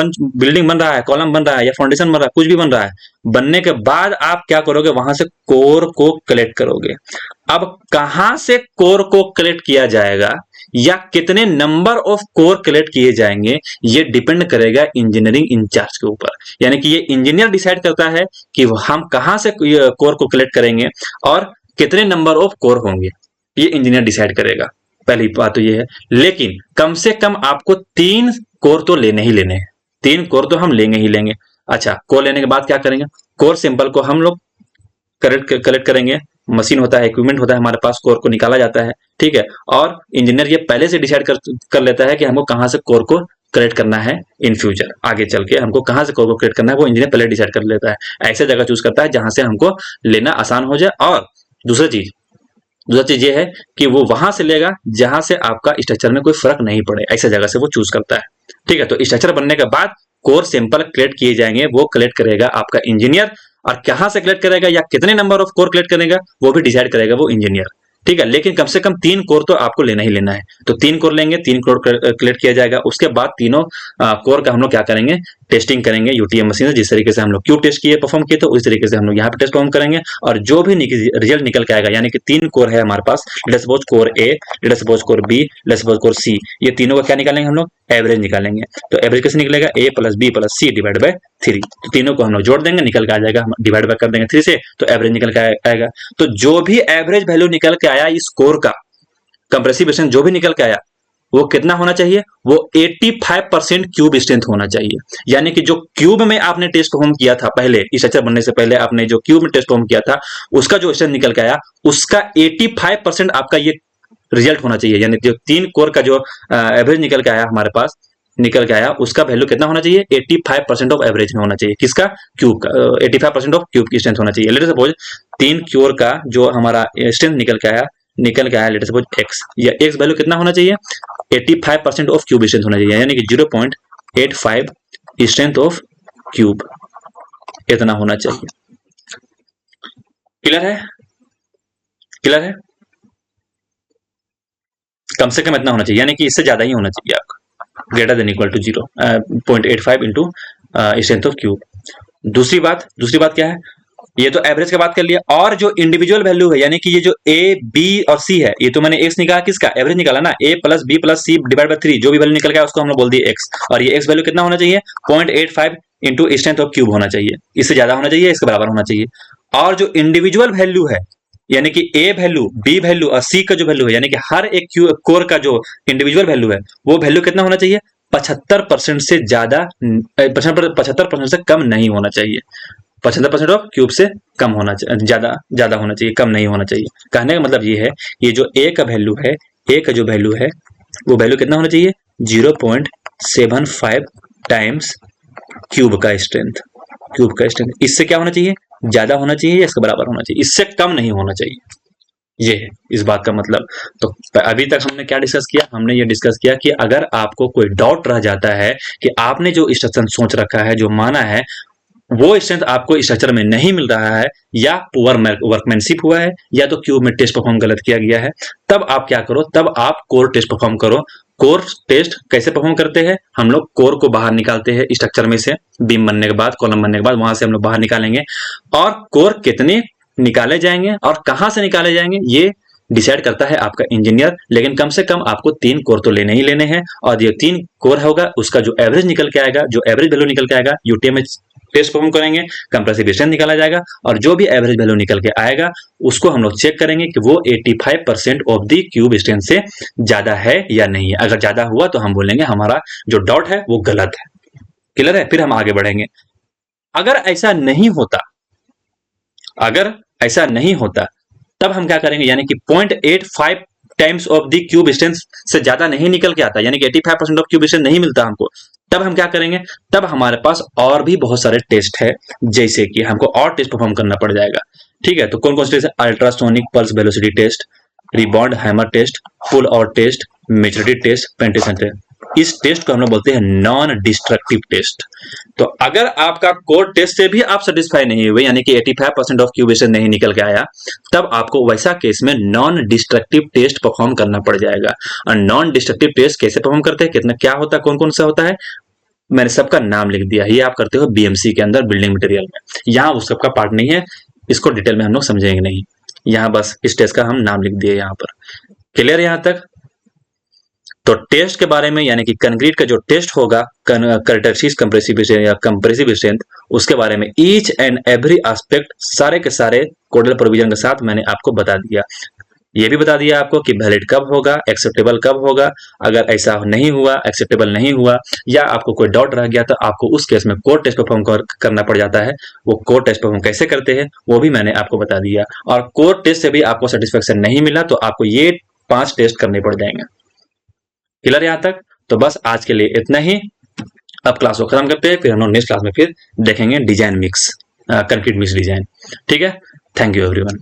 बन रहा है, कॉलम बन रहा है या फाउंडेशन बन रहा है, कुछ भी बन रहा है। बनने के बाद आप क्या करोगे, वहां से कोर को कलेक्ट करोगे। अब कहां से कोर को कलेक्ट किया जाएगा या कितने नंबर ऑफ कोर कलेक्ट किए जाएंगे, ये डिपेंड करेगा इंजीनियरिंग इंचार्ज के ऊपर। यानी कि ये इंजीनियर डिसाइड करता है कि हम कहां से कोर को कलेक्ट करेंगे और कितने नंबर ऑफ कोर होंगे, ये इंजीनियर डिसाइड करेगा। पहली बात तो ये है। लेकिन कम से कम आपको 3 कोर तो लेने ही लेने हैं, 3 कोर तो हम लेंगे ही लेंगे। अच्छा, कोर लेने के बाद क्या करेंगे, कोर सैंपल को हम लोग कलेक्ट करेंगे। मशीन होता है, इक्विपमेंट होता है हमारे पास, कोर को निकाला जाता है, ठीक है। और इंजीनियर ये पहले से डिसाइड कर लेता है कि हमको कहां से कोर को कलेक्ट करना है इन फ्यूचर, आगे चल के हमको कहां से कोर को कलेक्ट करना है, वो इंजीनियर पहले डिसाइड कर लेता है। ऐसे जगह चूज करता है जहां से हमको लेना आसान हो जाए। और दूसरा चीज ये है कि वो वहां से लेगा जहां से आपका स्ट्रक्चर में कोई फर्क नहीं पड़े, ऐसे जगह से वो चूज करता है, ठीक है। तो स्ट्रक्चर बनने के बाद कोर सैंपल कलेक्ट किए जाएंगे, वो कलेक्ट करेगा आपका इंजीनियर। और कहां से कलेक्ट करेगा या कितने नंबर ऑफ कोर कलेक्ट करेगा, वो भी डिसाइड करेगा वो इंजीनियर, ठीक है। लेकिन कम से कम 3 कोर तो आपको लेना ही लेना है। तो 3 कोर लेंगे, 3 कोर कलेक्ट किया जाएगा। उसके बाद तीनों कोर का हम लोग क्या करेंगे, टेस्टिंग करेंगे यूटीएम मशीन से। जिस तरीके से हम लोग क्यूब टेस्ट किए, परफॉर्म किए, तो उस तरीके से हम लोग यहाँ पे टेस्ट परफॉर्म करेंगे। और जो भी रिजल्ट निकल के आएगा, यानी कि 3 कोर है हमारे पास, let's suppose core A, let's suppose core B, let's suppose core C, ये तीनों का क्या निकालेंगे हम लोग, एवरेज निकालेंगे। तो एवरेज कैसे निकलेगा, A plus B plus C divide by 3। तो तीनों को हम लोग जोड़ देंगे, निकल के आ जाएगा, डिवाइड बाय कर देंगे 3 से, तो एवरेज निकल के आएगा। तो जो भी एवरेज वैल्यू निकल के आया इस कोर का, कंप्रेसिव स्ट्रेंथ जो भी निकल के आया, वो कितना होना चाहिए, वो 85% क्यूब स्ट्रेंथ होना चाहिए। यानी कि जो क्यूब में आपने टेस्ट परफॉर्म किया था पहले, स्ट्रक्चर बनने से पहले आपने जो क्यूब में टेस्ट परफॉर्म किया था, उसका जो स्ट्रेंथ निकल के आया, उसका 85% आपका ये रिजल्ट होना चाहिए। यानी जो 3 कोर का जो एवरेज निकल के आया हमारे पास, निकल के आया, उसका वैल्यू कितना होना चाहिए, 85% ऑफ एवरेज में होना चाहिए। किसका, क्यूब का, 85% ऑफ क्यूब की स्ट्रेंथ होना चाहिए। लेट सपोज 3 कोर का जो हमारा स्ट्रेंथ निकल के आया लेट सपोज x, या x वैल्यू कितना होना चाहिए, 85% ऑफ क्यूब स्ट्रेंथ होना चाहिए। यानी कि 0.85 स्ट्रेंथ ऑफ क्यूब, इतना होना चाहिए। क्लियर है, क्लियर है। कम से कम इतना होना चाहिए, यानी कि इससे ज्यादा ही होना चाहिए आपका, greater than equal to 0.85 into strength of cube. दूसरी बात क्या है, ये तो एवरेज की बात कर लिया। और जो इंडिविजुअल वैल्यू है, यानी कि ये जो ए बी और सी है, ये तो मैंने एक्स निकाला, किसका एवरेज निकाला ना, A plus B plus C divide by 3, जो भी वैल्यू निकल गया उसको हमने बोल दिया एक्स। और ये एक्स वैल्यू कितना होना चाहिए, 0.85 इंटू स्ट्रेंथ ऑफ क्यूब होना चाहिए। इससे ज्यादा होना चाहिए, इसके बराबर होना चाहिए। और जो इंडिविजुअल वैल्यू है, यानी कि ए वैल्यू, बी वैल्यू और सी का जो वैल्यू है, यानी कि हर एक कोर का जो इंडिविजुअल वैल्यू है, वो वैल्यू कितना होना चाहिए, 75% से ज्यादा, 75% से कम नहीं होना चाहिए। 75% ऑफ क्यूब से कम होना चाहिए, ज्यादा होना चाहिए, कम नहीं होना चाहिए। कहने का मतलब ये है, ये जो ए का वैल्यू है, ए का जो वैल्यू है, वो वैल्यू कितना होना चाहिए, 0.75 टाइम्स क्यूब का स्ट्रेंथ। इससे क्या होना चाहिए, ज्यादा होना चाहिए या इसके बराबर होना चाहिए, इससे कम नहीं होना चाहिए। ये है इस बात का मतलब। तो अभी तक हमने क्या डिस्कस किया, हमने ये डिस्कस किया कि अगर आपको कोई डाउट रह जाता है कि आपने जो स्ट्रक्चर सोच रखा है, जो माना है, वो स्ट्रेंथ आपको स्ट्रक्चर में नहीं मिल रहा है, या पुअर वर्कमैनशिप हुआ है, या तो क्यूब में टेस्ट परफॉर्म गलत किया गया है, तब आप क्या करो, तब आप कोर टेस्ट परफॉर्म करो। कोर टेस्ट कैसे परफॉर्म करते हैं, हम लोग कोर को बाहर निकालते हैं स्ट्रक्चर में से, बीम बनने के बाद, कॉलम बनने के बाद, वहां से हम लोग बाहर निकालेंगे। और कोर कितने निकाले जाएंगे और कहां से निकाले जाएंगे, ये डिसाइड करता है आपका इंजीनियर। लेकिन कम से कम आपको 3 कोर तो लेने ही लेने हैं। और ये 3 कोर होगा, उसका जो एवरेज निकल के आएगा, जो एवरेज वैल्यू निकल के आएगा, यूटीएम टेस्ट परफॉर्म करेंगे, कंप्रेसिव स्ट्रेंथ निकाला जाएगा। और जो भी एवरेज वैल्यू निकल के आएगा, उसको हम लोग चेक करेंगे कि वो 85% ऑफ द क्यूब स्ट्रेंथ से ज्यादा है या नहीं है। अगर ज्यादा हुआ तो हम बोलेंगे हमारा जो डाउट है वो गलत है। क्लियर है। फिर हम आगे बढ़ेंगे। अगर ऐसा नहीं होता, अगर ऐसा नहीं होता तब हम क्या करेंगे, यानी कि 0.85 times of the cube strength से ज्यादा नहीं निकल के आता, यानी कि 85% ऑफ क्यूब स्ट्रेंथ नहीं मिलता हमको, तब हम क्या करेंगे, तब हमारे पास और भी बहुत सारे टेस्ट है, जैसे कि हमको और टेस्ट परफॉर्म करना पड़ जाएगा। ठीक है, तो कौन कौन से टेस्ट है? Ultrasonic pulse velocity test, rebound hammer test, pull out test, maturity test, penetration test. इस टेस्ट को हम लोग बोलते हैं नॉन डिस्ट्रक्टिव टेस्ट। तो अगर आपका कोर टेस्ट से भी आप सेटिस्फाई नहीं हुए, यानी कि 85% ऑफ क्यूबेशन नहीं निकल के आया, तब आपको वैसा केस में नॉन डिस्ट्रक्टिव टेस्ट परफॉर्म करना पड़ जाएगा। और नॉन डिस्ट्रक्टिव टेस्ट कैसे परफॉर्म करते हैं, कितना क्या होता है, कौन कौन सा होता है, मैंने सबका नाम लिख दिया। ये आप करते हो बीएमसी के अंदर बिल्डिंग मटेरियल में, यहाँ उस सबका पार्ट नहीं है, इसको डिटेल में हम लोग समझेंगे नहीं, यहाँ बस इस टेस्ट का हम नाम लिख दिए यहाँ पर। क्लियर यहाँ तक? तो टेस्ट के बारे में, यानी कि कंक्रीट का जो टेस्ट होगा कैरेक्टरिस्टिक्स कंप्रेसिव स्ट्रेंथ या कंप्रेसिव स्ट्रेंथ, उसके बारे में ईच एंड एवरी एस्पेक्ट सारे के सारे कोडल प्रोविजन के साथ मैंने आपको बता दिया। ये भी बता दिया आपको कि वैलिड कब होगा, एक्सेप्टेबल कब होगा, अगर ऐसा नहीं हुआ, एक्सेप्टेबल नहीं हुआ, या आपको कोई डाउट रह गया तो आपको उस केस में कोड टेस्ट परफॉर्म करना पड़ जाता है। वो कोड टेस्ट परफॉर्म कैसे करते हैं वो भी मैंने आपको बता दिया। और कोड टेस्ट से भी आपको सेटिस्फेक्शन नहीं मिला तो आपको ये 5 टेस्ट करने पड़ जाएंगे। क्लियर यहाँ तक? तो बस आज के लिए इतना ही। अब क्लास को खत्म करते हैं, फिर हम लोग नेक्स्ट क्लास में फिर देखेंगे design mix, concrete mix design. ठीक है, थैंक यू एवरीवन।